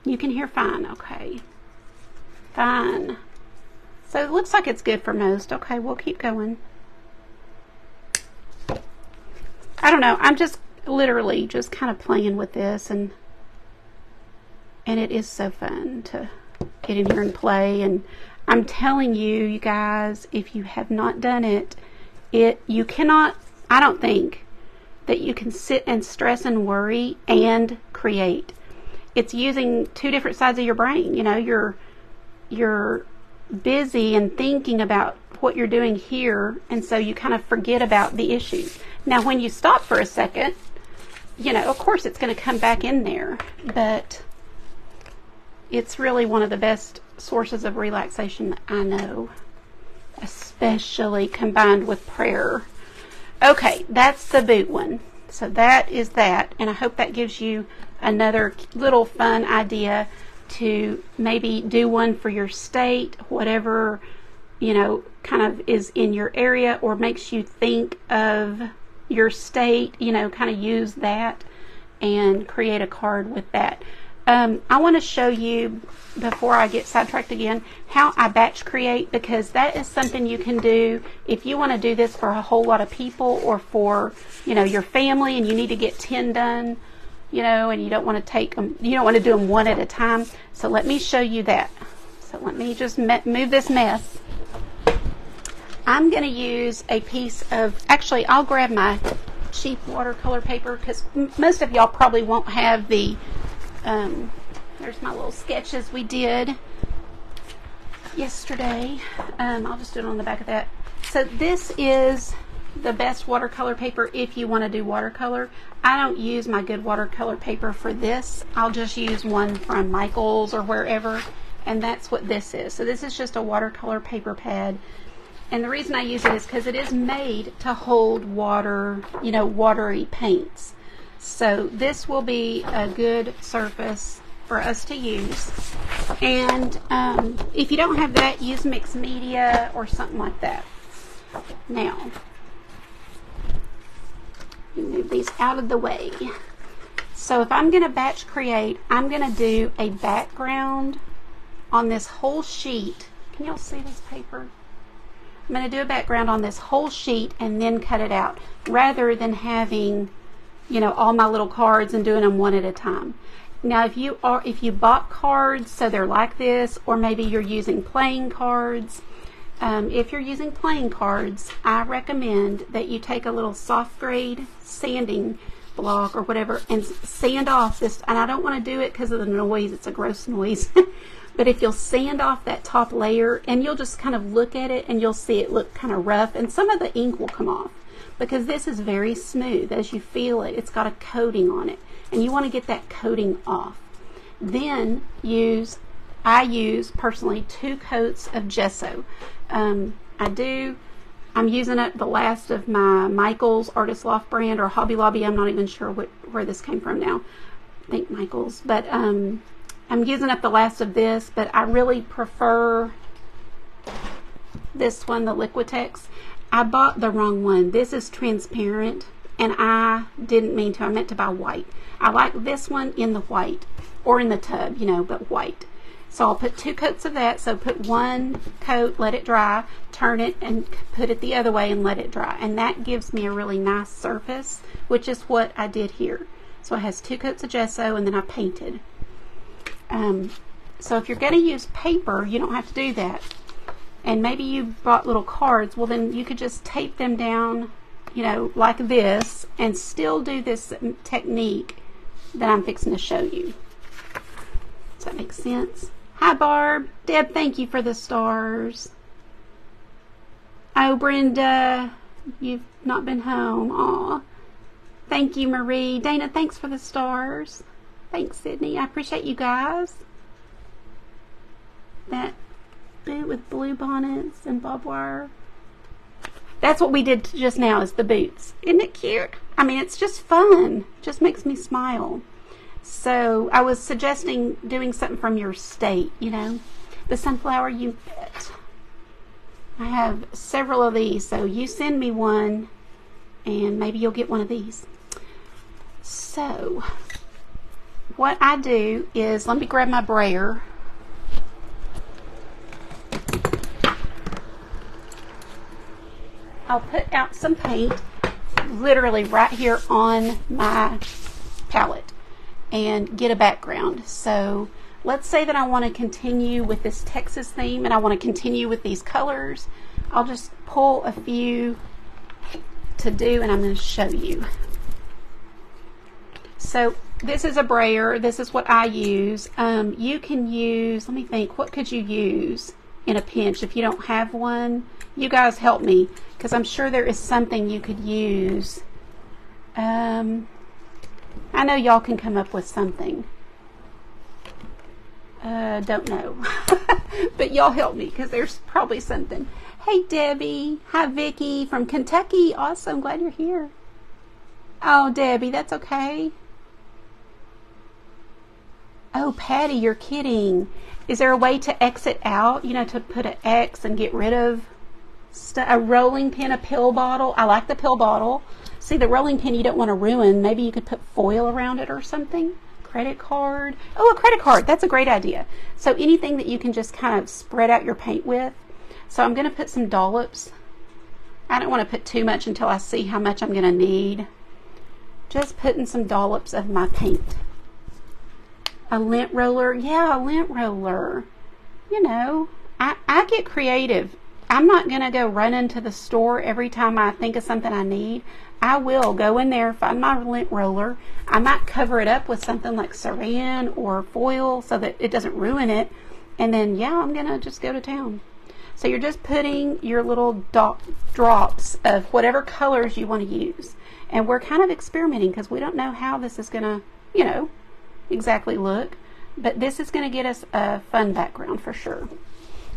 You can hear fine. Okay. Fine. So it looks like it's good for most. Okay, we'll keep going. I don't know. I'm just literally just kind of playing with this, and it is so fun to get in here and play. And I'm telling you, you guys, if you have not done it, you cannot, I don't think that you can sit and stress and worry and create. It's using two different sides of your brain. You know, you're busy and thinking about what you're doing here, and so you kind of forget about the issue. Now, when you stop for a second, you know, of course it's going to come back in there, but it's really one of the best sources of relaxation that I know, especially combined with prayer. Okay, that's the boot one. So that is that, and I hope that gives you another little fun idea to maybe do one for your state, whatever, you know, kind of is in your area or makes you think of your state, you know, kind of use that and create a card with that. I want to show you, before I get sidetracked again, how I batch create, because that is something you can do if you want to do this for a whole lot of people, or for, you know, your family, and you need to get 10 done, you know, and you don't want to take them, you don't want to do them one at a time. So let me show you that. So let me just move this mess. I'm going to use a piece of, actually I'll grab my cheap watercolor paper, because most of y'all probably won't have the there's my little sketches we did yesterday. I'll just do it on the back of that. So this is the best watercolor paper if you want to do watercolor. I don't use my good watercolor paper for this. I'll just use one from Michael's or wherever, and that's what this is. So this is just a watercolor paper pad, and the reason I use it is because it is made to hold water, you know, watery paints. So this will be a good surface for us to use. And if you don't have that, use mixed media or something like that. Now, move these out of the way. So if I'm going to batch create, I'm going to do a background on this whole sheet. Can y'all see this paper? I'm going to do a background on this whole sheet and then cut it out, rather than having, you know, all my little cards and doing them one at a time. Now if you bought cards so they're like this, or maybe you're using playing cards, if you're using playing cards, I recommend that you take a little soft grade sanding block or whatever and sand off this, and I don't want to do it because of the noise, it's a gross noise. But if you'll sand off that top layer, and you'll just kind of look at it and you'll see it look kind of rough, and some of the ink will come off, because this is very smooth. As you feel it, it's got a coating on it, and you want to get that coating off. Then I use personally 2 coats of gesso. I'm using up the last of my Michael's Artist Loft brand, or Hobby Lobby. I'm not even sure where this came from now. I think Michael's, but I'm using up the last of this, but I really prefer this one, the Liquitex. I bought the wrong one. This is transparent, and I didn't mean to. I meant to buy white. I like this one in the white, or in the tub, you know, but white. So I'll put 2 coats of that. So put 1 coat, let it dry, turn it, and put it the other way and let it dry. And that gives me a really nice surface, which is what I did here. So it has 2 coats of gesso, and then I painted. So if you're going to use paper, you don't have to do that. And maybe you bought little cards, well then you could just tape them down, you know, like this, and still do this technique that I'm fixing to show you. Does that make sense? Hi Barb. Deb, thank you for the stars. Oh Brenda, you've not been home. Aw. Thank you Marie. Dana, thanks for the stars. Thanks Sydney. I appreciate you guys. That boot with blue bonnets and barbed wire. That's what we did just now, is the boots. Isn't it cute? I mean, it's just fun. It just makes me smile. So I was suggesting doing something from your state, you know. The sunflower, you bet. I have several of these, so you send me one and maybe you'll get one of these. So what I do is, let me grab my brayer. I'll put out some paint literally right here on my palette and get a background. So let's say that I want to continue with this Texas theme and I want to continue with these colors. I'll just pull a few to do, and I'm going to show you. So this is a brayer. This is what I use. You can use, let me think, what could you use in a pinch if you don't have one? You guys help me, because I'm sure there is something you could use. I know y'all can come up with something. Don't know. But y'all help me, because there's probably something. Hey Debbie. Hi Vicky from Kentucky. Awesome. Glad you're here. Oh Debbie, that's okay. Oh Patty, you're kidding. Is there a way to exit out? You know, to put an X and get rid of a rolling pin, a pill bottle. I like the pill bottle. See, the rolling pin you don't want to ruin. Maybe you could put foil around it or something. Credit card. Oh, a credit card. That's a great idea. So anything that you can just kind of spread out your paint with. So I'm going to put some dollops. I don't want to put too much until I see how much I'm going to need. Just putting some dollops of my paint. A lint roller. Yeah, a lint roller. You know, I get creative. I'm not going to go run into the store every time I think of something I need. I will go in there, find my lint roller. I might cover it up with something like saran or foil so that it doesn't ruin it. And then, yeah, I'm going to just go to town. So you're just putting your little drops of whatever colors you want to use. And we're kind of experimenting because we don't know how this is going to, you know, exactly look. But this is going to get us a fun background for sure.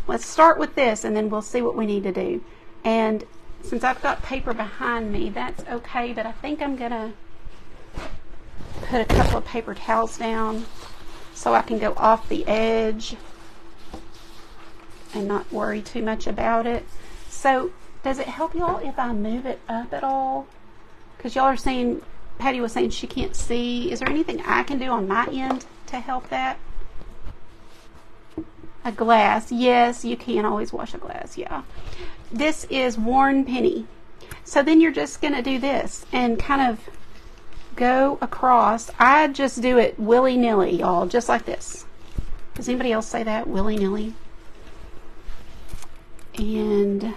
Let's start with this and then we'll see what we need to do. And since I've got paper behind me, that's okay, but I think I'm going to put a couple of paper towels down so I can go off the edge and not worry too much about it. So does it help y'all if I move it up at all? Because y'all are saying, Patty was saying she can't see. Is there anything I can do on my end to help that? A glass. Yes, you can always wash a glass. Yeah. This is worn penny. So then you're just going to do this and kind of go across. I just do it willy-nilly, y'all, just like this. Does anybody else say that? Willy-nilly? And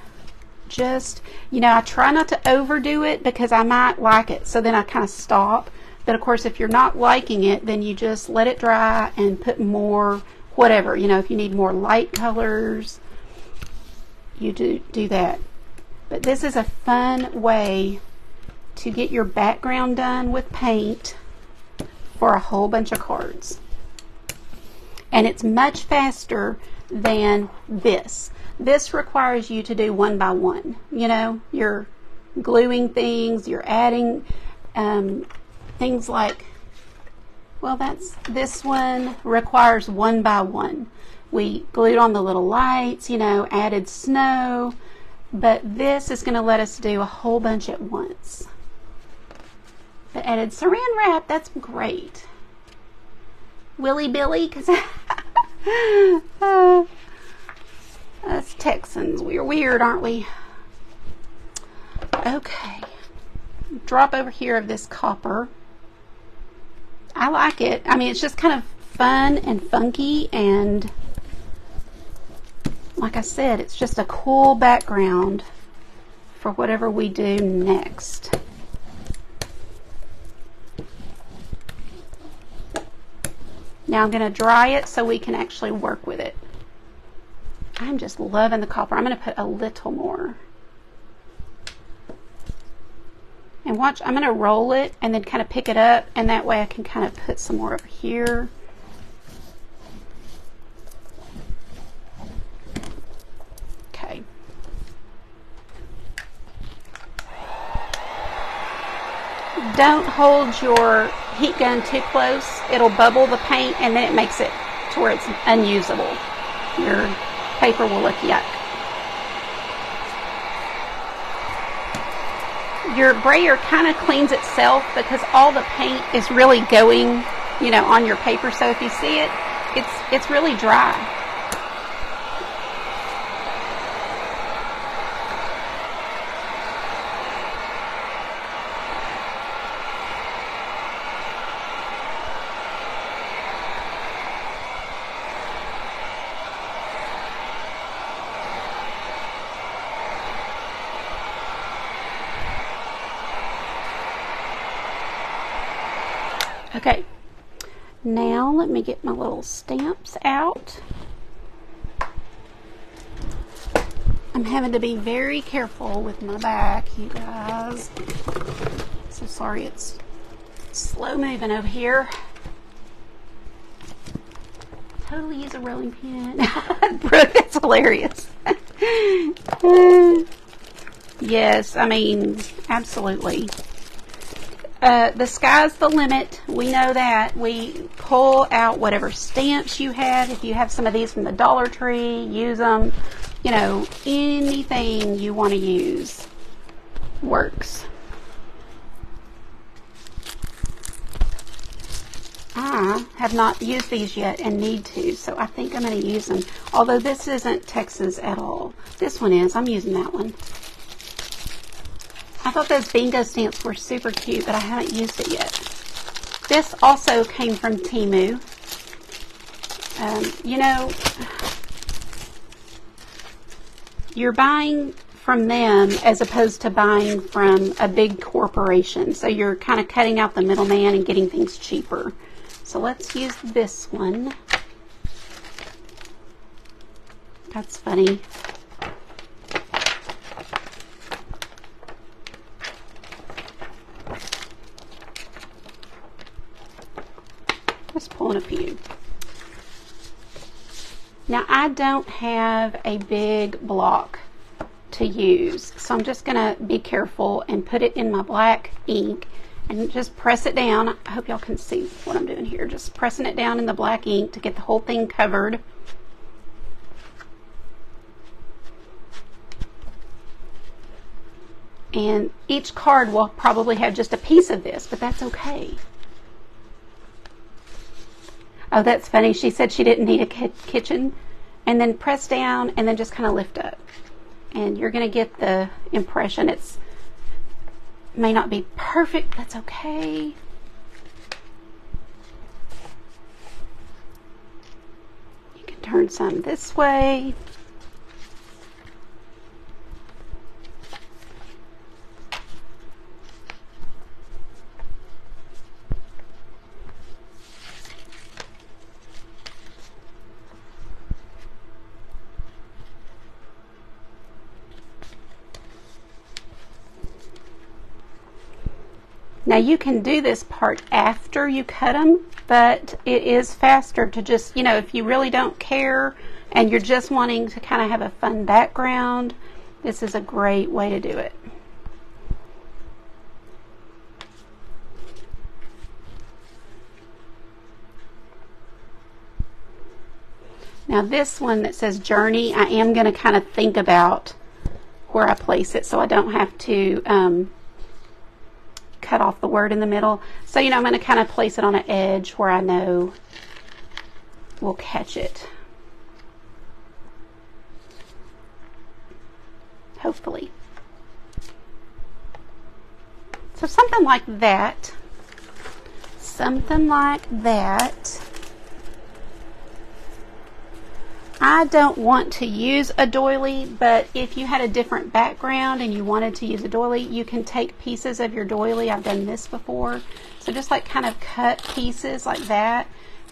just, you know, I try not to overdo it because I might like it. So then I kind of stop. But of course, if you're not liking it, then you just let it dry and put more whatever. You know, if you need more light colors, you do that. But this is a fun way to get your background done with paint for a whole bunch of cards. And it's much faster than this. This requires you to do one by one. You know, you're gluing things, you're adding things like, well, this one requires one by one. We glued on the little lights, you know, added snow, but this is going to let us do a whole bunch at once. But added saran wrap, that's great. Willy Billy, because us Texans, we're weird, aren't we? Okay. Drop over here of this copper. I like it. I mean, it's just kind of fun and funky, and like I said, it's just a cool background for whatever we do next. Now I'm going to dry it so we can actually work with it. I'm just loving the copper. I'm going to put a little more. And watch, I'm going to roll it and then kind of pick it up, and that way I can kind of put some more over here. Okay. Don't hold your heat gun too close. It'll bubble the paint and then it makes it to where it's unusable. Your paper will look yuck. Your brayer kind of cleans itself because all the paint is really going, you know, on your paper. So if you see it, it's really dry. Okay, now let me get my little stamps out. I'm having to be very careful with my back, you guys. So sorry it's slow moving over here. Totally use a rolling pin. Brooke, that's hilarious. Yes, I mean, absolutely. The sky's the limit. We know that. We pull out whatever stamps you have. If you have some of these from the Dollar Tree, use them. you know, anything you want to use works. I have not used these yet and need to, so I think I'm going to use them. Although this isn't Texas at all. This one is. I'm using that one. I thought those bingo stamps were super cute, but I haven't used it yet. This also came from Temu. You know, you're buying from them as opposed to buying from a big corporation. So you're kind of cutting out the middleman and getting things cheaper. So let's use this one. That's funny. Just pulling a few. Now I don't have a big block to use, so I'm just going to be careful and put it in my black ink and just press it down. I hope y'all can see what I'm doing here. Just pressing it down in the black ink to get the whole thing covered. And each card will probably have just a piece of this, but that's okay. Oh, that's funny. She said she didn't need a kitchen. And then press down and then just kind of lift up. And you're going to get the impression. It's may not be perfect. That's okay. You can turn some this way. Now you can do this part after you cut them, but it is faster to just, you know, if you really don't care and you're just wanting to kind of have a fun background, this is a great way to do it. Now this one that says Journey, I am going to kind of think about where I place it so I don't have to cut off the word in the middle. So, you know, I'm going to kind of place it on an edge where I know we'll catch it. Hopefully. So something like that. Something like that. I don't want to use a doily, but if you had a different background and you wanted to use a doily, you can take pieces of your doily. I've done this before. So just like kind of cut pieces like that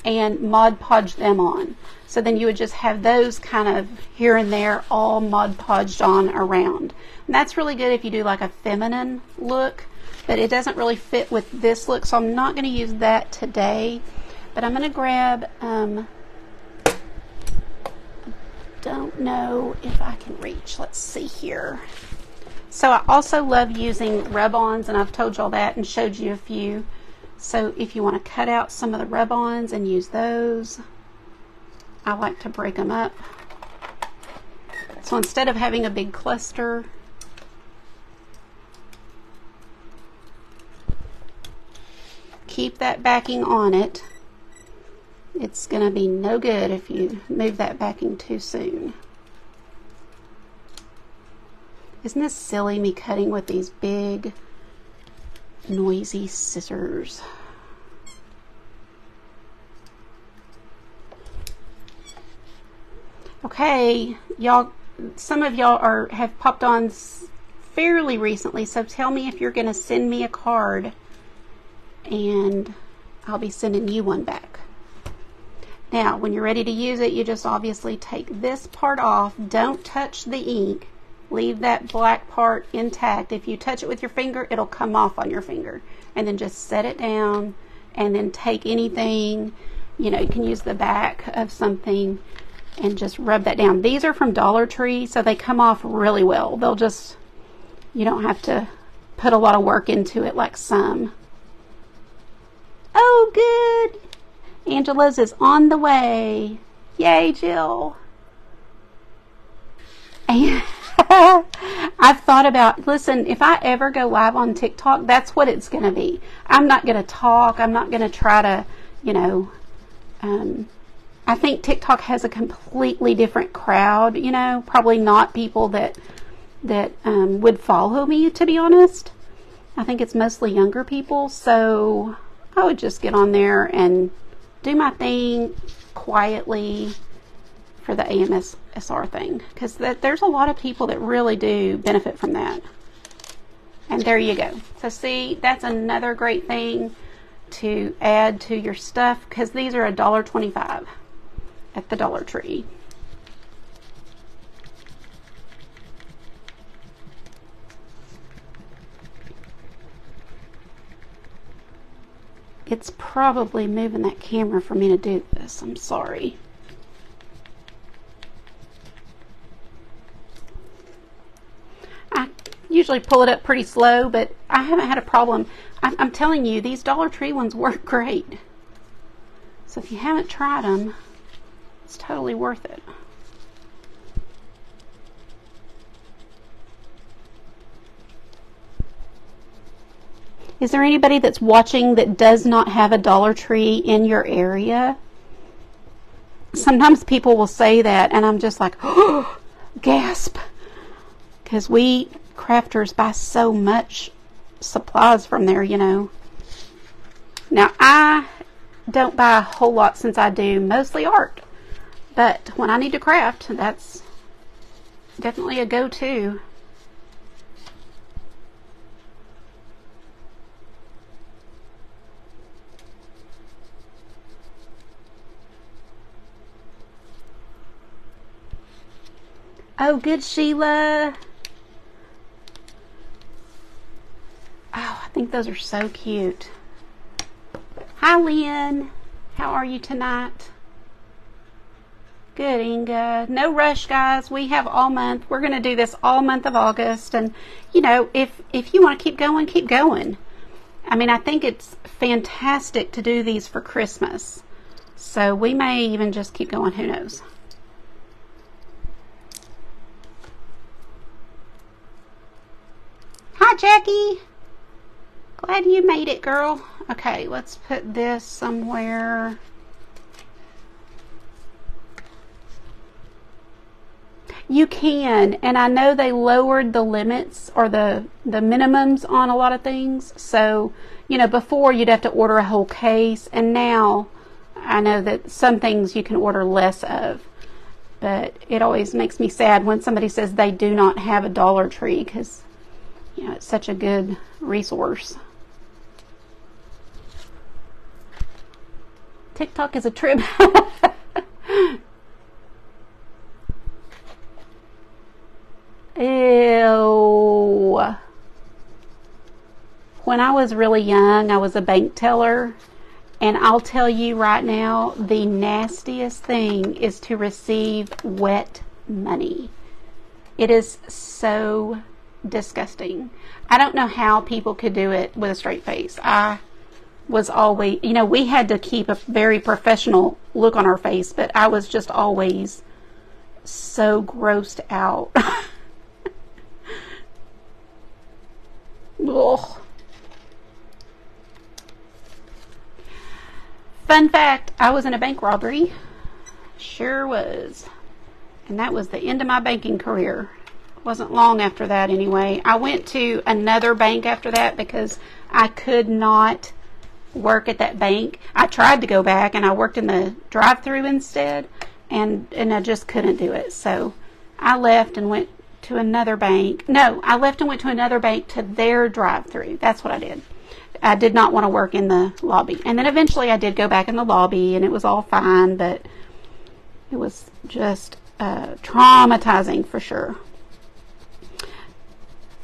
and Mod Podge them on. So then you would just have those kind of here and there all Mod Podged on around. And that's really good if you do like a feminine look, but it doesn't really fit with this look. So I'm not going to use that today, but I'm going to grab, don't know if I can reach. Let's see here. So I also love using rub-ons, and I've told y'all that and showed you a few. So if you want to cut out some of the rub-ons and use those, I like to break them up. So instead of having a big cluster, keep that backing on it. It's going to be no good if you move that backing too soon. Isn't this silly, me cutting with these big, noisy scissors? Okay, y'all, some of y'all have popped on fairly recently, so tell me if you're going to send me a card, and I'll be sending you one back. Now, when you're ready to use it, you just obviously take this part off. Don't touch the ink. Leave that black part intact. If you touch it with your finger, it'll come off on your finger. And then just set it down and then take anything, you know, you can use the back of something and just rub that down. These are from Dollar Tree, so they come off really well. They'll just, you don't have to put a lot of work into it like some. Oh, good. Angela's is on the way. Yay, Jill. I've thought about, listen, if I ever go live on TikTok, that's what it's going to be. I'm not going to talk. I'm not going to try to, you know, I think TikTok has a completely different crowd, you know, probably not people that would follow me, to be honest. I think it's mostly younger people, so I would just get on there and do my thing quietly for the AMSR thing, because there's a lot of people that really do benefit from that. And there you go. So see, that's another great thing to add to your stuff, because these are $1.25 at the Dollar Tree. It's probably moving that camera for me to do this. I'm sorry. I usually pull it up pretty slow, but I haven't had a problem. I'm telling you, these Dollar Tree ones work great. So if you haven't tried them, it's totally worth it. Is there anybody that's watching that does not have a Dollar Tree in your area? Sometimes people will say that, and I'm just like, oh, gasp. Because we crafters buy so much supplies from there, you know. Now, I don't buy a whole lot, since I do mostly art. But when I need to craft, that's definitely a go-to. Oh, good, Sheila. Oh, I think those are so cute. Hi, Lynn. How are you tonight? Good, Inga. No rush, guys. We have all month. We're going to do this all month of August. And, you know, if you want to keep going, keep going. I mean, I think it's fantastic to do these for Christmas. So we may even just keep going. Who knows? Hi, Jackie. Glad you made it, girl. Okay, let's put this somewhere. You can, and I know they lowered the limits or the minimums on a lot of things. So, you know, before you'd have to order a whole case, and now I know that some things you can order less of. But it always makes me sad when somebody says they do not have a Dollar Tree, because, you know, it's such a good resource. TikTok is a trip. Ew. When I was really young, I was a bank teller. And I'll tell you right now, the nastiest thing is to receive wet money. It is so disgusting. I don't know how people could do it with a straight face. I was always, you know, we had to keep a very professional look on our face, but I was just always so grossed out. Ugh. Fun fact, I was in a bank robbery. Sure was. And that was the end of my banking career. Wasn't long after that anyway. I went to another bank after that because I could not work at that bank. I tried to go back and I worked in the drive-thru instead, and I just couldn't do it. So I left and went to another bank. No, I left and went to another bank to their drive-thru. That's what I did. I did not want to work in the lobby. And then eventually I did go back in the lobby and it was all fine, but it was just traumatizing for sure.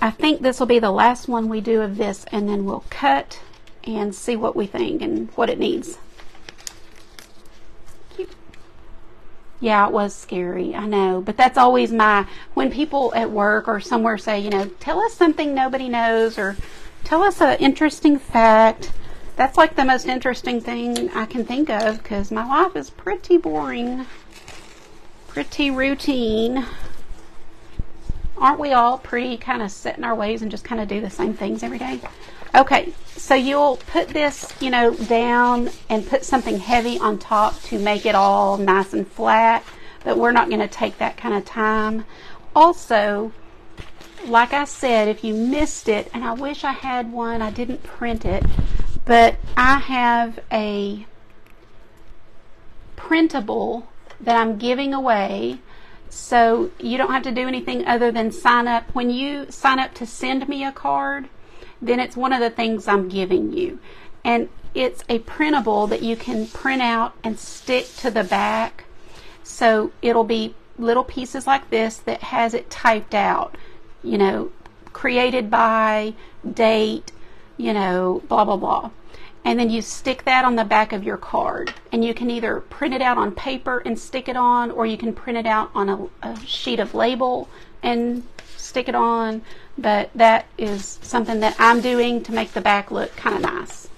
I think this will be the last one we do of this, and then we'll cut and see what we think and what it needs. Yeah, it was scary, I know, but that's always when people at work or somewhere say, you know, tell us something nobody knows, or tell us an interesting fact. That's like the most interesting thing I can think of, because my life is pretty boring, pretty routine Aren't we all pretty kind of set in our ways and just kind of do the same things every day? Okay, so you'll put this, you know, down and put something heavy on top to make it all nice and flat, but we're not going to take that kind of time. Also, like I said, if you missed it, and I wish I had one, I didn't print it, but I have a printable that I'm giving away, so you don't have to do anything other than sign up. When you sign up to send me a card, then it's one of the things I'm giving you. And it's a printable that you can print out and stick to the back. So it'll be little pieces like this that has it typed out, you know, created by, date, you know, blah, blah, blah. And then you stick that on the back of your card. And you can either print it out on paper and stick it on, or you can print it out on a sheet of label and stick it on. But that is something that I'm doing to make the back look kind of nice.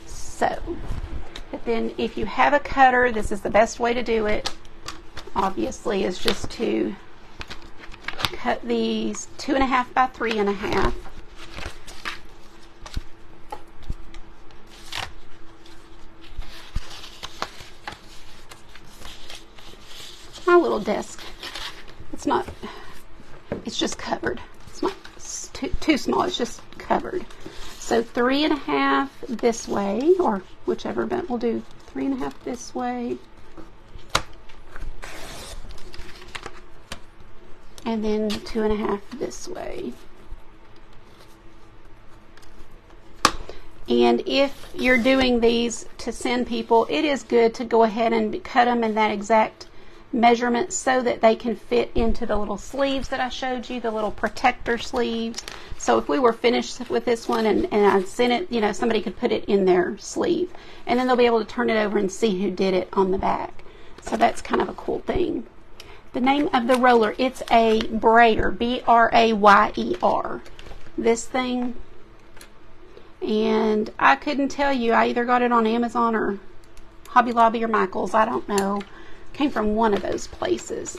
So, but then if you have a cutter, this is the best way to do it, obviously, is just to cut these 2.5 by 3.5. My little desk, it's just covered. It's not too small, it's just covered. So 3.5 this way, or whichever, but we'll do 3.5 this way. And then 2.5 this way. And if you're doing these to send people, it is good to go ahead and cut them in that exact measurement so that they can fit into the little sleeves that I showed you, the little protector sleeves. So if we were finished with this one and I sent it, you know, somebody could put it in their sleeve. And then they'll be able to turn it over and see who did it on the back. So that's kind of a cool thing. The name of the roller, it's a Brayer, B-R-A-Y-E-R. This thing. And I couldn't tell you, I either got it on Amazon or Hobby Lobby or Michael's, I don't know. Came from one of those places.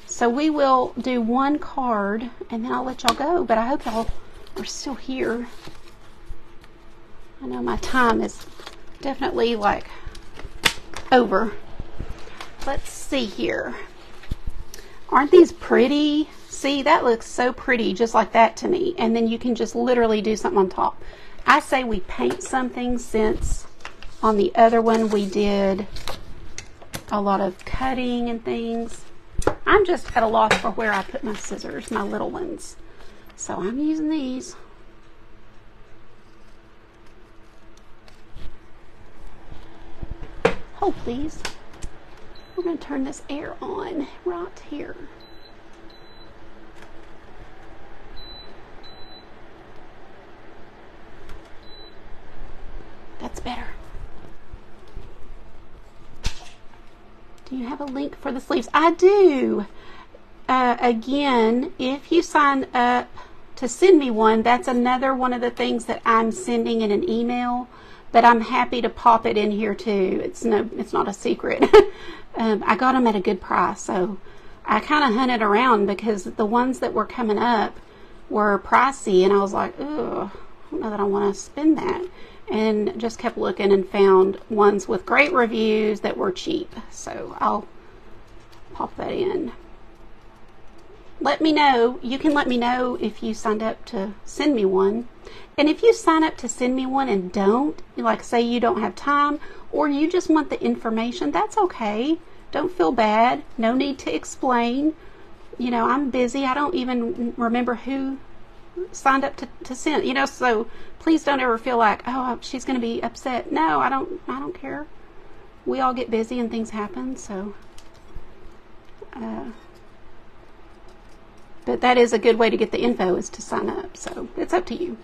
So we will do one card and then I'll let y'all go, but I hope y'all are still here. I know my time is definitely like over. Let's see here. Aren't these pretty? See, that looks so pretty, just like that to me. And then you can just literally do something on top. I say we paint something, since on the other one we did a lot of cutting and things. I'm just at a loss for where I put my scissors, my little ones. So I'm using these. Hold please. We're going to turn this air on right here. That's better. Do you have a link for the sleeves? I do. Again, if you sign up to send me one, that's another one of the things that I'm sending in an email, but I'm happy to pop it in here too. It's not a secret. I got them at a good price, so I kind of hunted around because the ones that were coming up were pricey, and I was like, ugh, I don't know that I want to spend that. And just kept looking and found ones with great reviews that were cheap. So I'll pop that in. Let me know. You can let me know if you signed up to send me one. And if you sign up to send me one and don't, like say you don't have time or you just want the information, that's okay. Don't feel bad. No need to explain. You know, I'm busy. I don't even remember who signed up to send, you know, so please don't ever feel like, oh, she's going to be upset. No, I don't care. We all get busy and things happen, so but that is a good way to get the info, is to sign up, so it's up to you.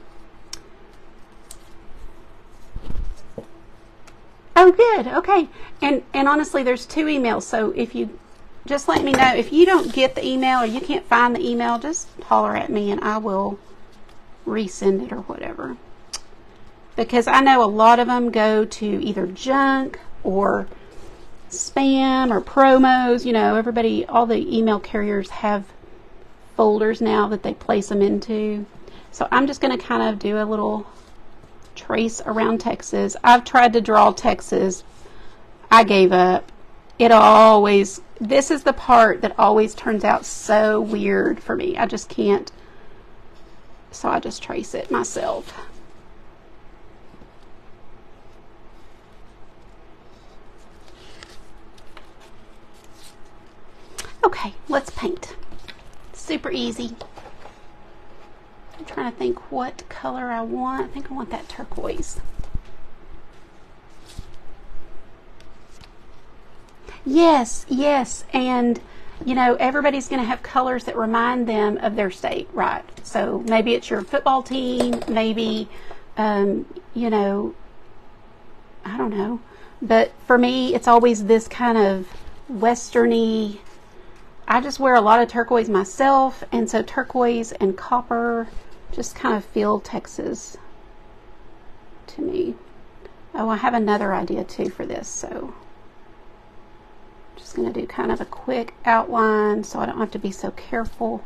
Oh, good. Okay. And honestly, there's 2 emails, so if you just let me know. If you don't get the email or you can't find the email, just holler at me and I will resend it or whatever. Because I know a lot of them go to either junk or spam or promos. You know, everybody, all the email carriers have folders now that they place them into. So I'm just going to kind of do a little trace around Texas. I've tried to draw Texas. I gave up. This is the part that always turns out so weird for me. I just can't. So I just trace it myself. Okay, let's paint. Super easy. I'm trying to think what color I want. I think I want that turquoise. Yes, yes, and you know, everybody's going to have colors that remind them of their state, right? So maybe it's your football team, maybe, you know, I don't know. But for me, it's always this kind of westerny. I just wear a lot of turquoise myself, and so turquoise and copper just kind of feel Texas to me. Oh, I have another idea too for this, so just going to do kind of a quick outline so I don't have to be so careful.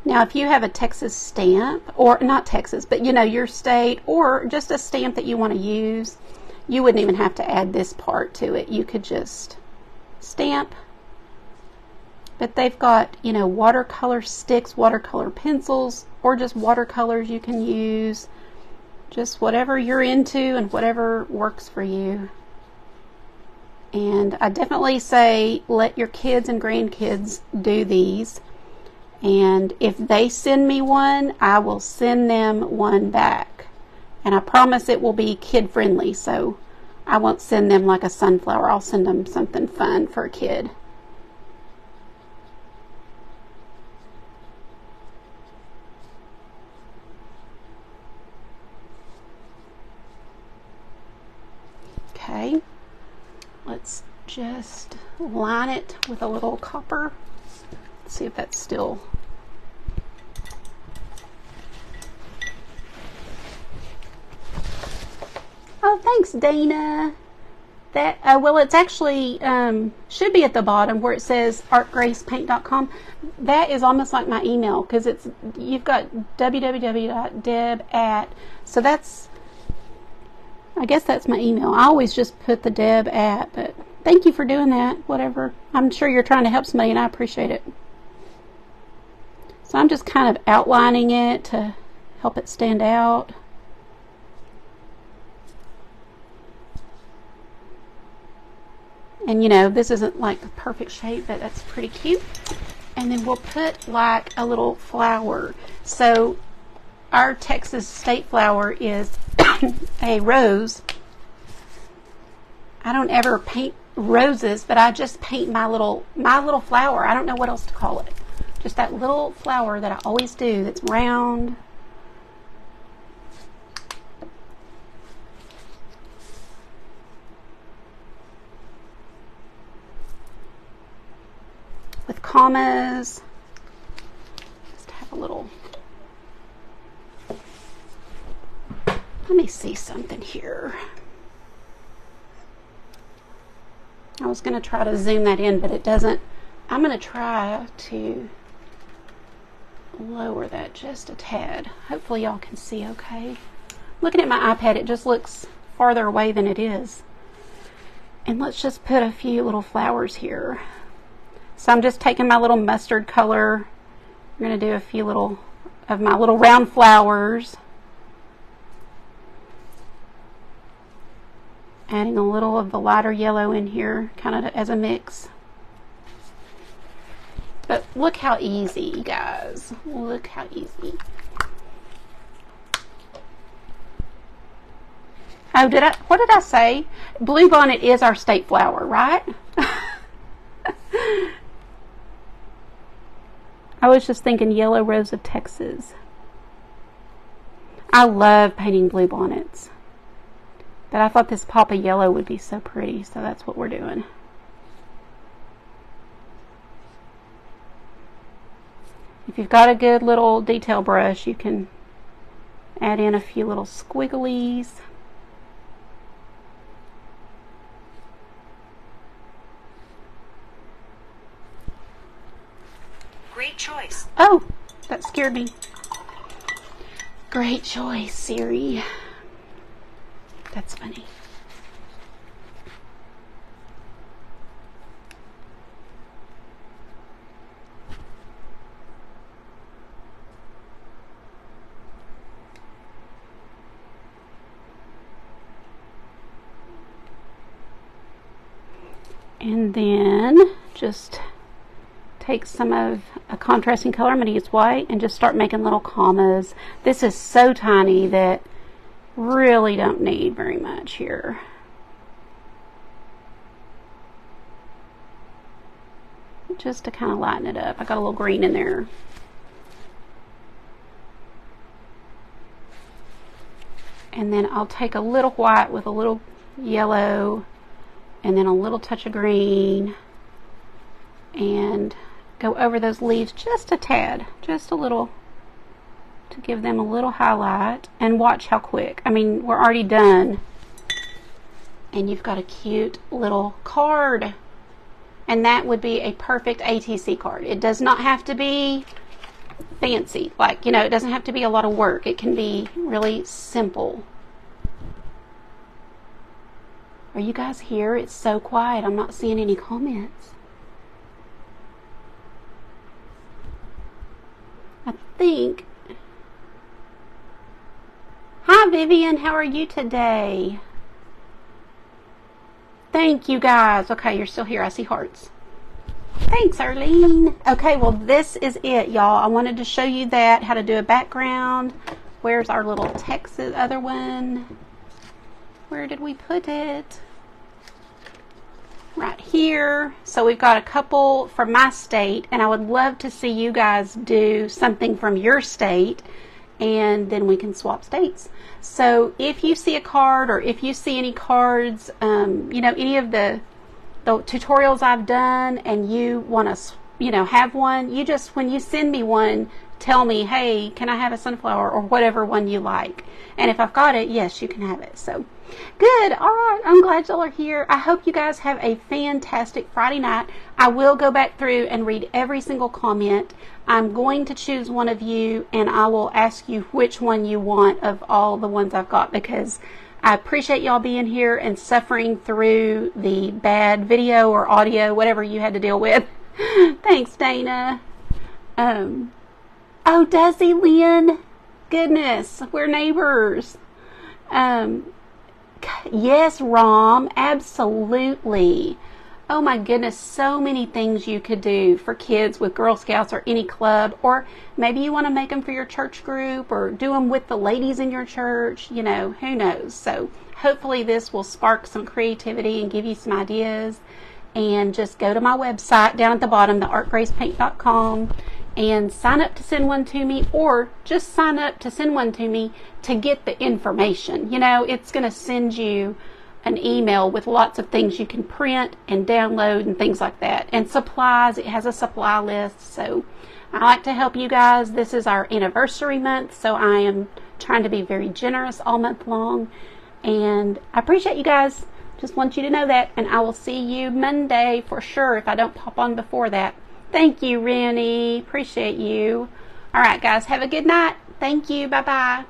Now, if you have a Texas stamp, or not Texas, but you know, your state, or just a stamp that you want to use, you wouldn't even have to add this part to it. You could just stamp. But they've got, you know, watercolor sticks, watercolor pencils, or just watercolors you can use. Just whatever you're into and whatever works for you. And I definitely say let your kids and grandkids do these. And if they send me one, I will send them one back. And I promise it will be kid friendly, so I won't send them like a sunflower. I'll send them something fun for a kid. Okay, let's just line it with a little copper. Let's see if that's still. Oh, thanks, Dana. That well, it's actually should be at the bottom where it says artgracepaint.com. That is almost like my email because it's you've got www.deb@. So that's. I guess that's my email. I always just put the Deb at, but thank you for doing that. Whatever. I'm sure you're trying to help somebody, and I appreciate it. So I'm just kind of outlining it to help it stand out. And you know, this isn't like the perfect shape, but that's pretty cute. And then we'll put like a little flower. So our Texas state flower is a rose. I don't ever paint roses, but I just paint my little flower. I don't know what else to call it. Just that little flower that I always do that's round. With commas. Just have a little. Let me see something here. I was going to try to zoom that in, but it doesn't. I'm going to try to lower that just a tad. Hopefully y'all can see okay. Looking at my iPad, it just looks farther away than it is. And let's just put a few little flowers here. So I'm just taking my little mustard color. I'm going to do a few little of my little round flowers. Adding a little of the lighter yellow in here, kind of as a mix. But look how easy, you guys. Look how easy. Oh, what did I say? Bluebonnet is our state flower, right? I was just thinking yellow rose of Texas. I love painting bluebonnets. But I thought this pop of yellow would be so pretty, so that's what we're doing. If you've got a good little detail brush, you can Add in a few little squigglies. Great choice. Oh, that scared me. Great choice, Siri. That's funny. And then just take some of a contrasting color. I'm going to use white and just start making little commas. This is so tiny that really don't need very much here. Just to kind of lighten it up. I got a little green in there. And then I'll take a little white with a little yellow and then a little touch of green and go over those leaves just a tad, just a little, to give them a little highlight. And watch how quick. I mean, we're already done. And you've got a cute little card. And that would be a perfect ATC card. It does not have to be fancy. Like, you know, it doesn't have to be a lot of work. It can be really simple. Are you guys here? It's so quiet. I'm not seeing any comments. I think. Hi, Vivian. How are you today? Thank you, guys. Okay, you're still here. I see hearts. Thanks, Arlene. Okay, well, this is it, y'all. I wanted to show you that, how to do a background. Where's our little text, other one? Where did we put it? Right here. So we've got a couple from my state, and I would love to see you guys do something from your state, and then we can swap states. So if you see a card, or if you see any cards, you know, any of the tutorials I've done, and you want to, you know, have one, you just, when you send me one, tell me, hey, can I have a sunflower, or whatever one you like. And if I've got it, yes, you can have it. So good. All right. I'm glad y'all are here. I hope you guys have a fantastic Friday night. I will go back through and read every single comment. I'm going to choose one of you, and I will ask you which one you want of all the ones I've got, because I appreciate y'all being here and suffering through the bad video or audio, whatever you had to deal with. Thanks, Dana. Oh, does he, Lynn? Goodness, we're neighbors. Yes, Rom, absolutely. Oh my goodness, so many things you could do for kids with Girl Scouts or any club, or maybe you want to make them for your church group, or do them with the ladies in your church, you know, who knows. So hopefully this will spark some creativity and give you some ideas. And just go to my website down at the bottom, theartgracepaint.com, and sign up to send one to me, or just sign up to send one to me to get the information. You know, it's going to send you an email with lots of things you can print and download and things like that. And supplies, it has a supply list. So I like to help you guys. This is our anniversary month, so I am trying to be very generous all month long. And I appreciate you guys. Just want you to know that. And I will see you Monday for sure if I don't pop on before that. Thank you, Rennie. Appreciate you. All right, guys. Have a good night. Thank you. Bye-bye.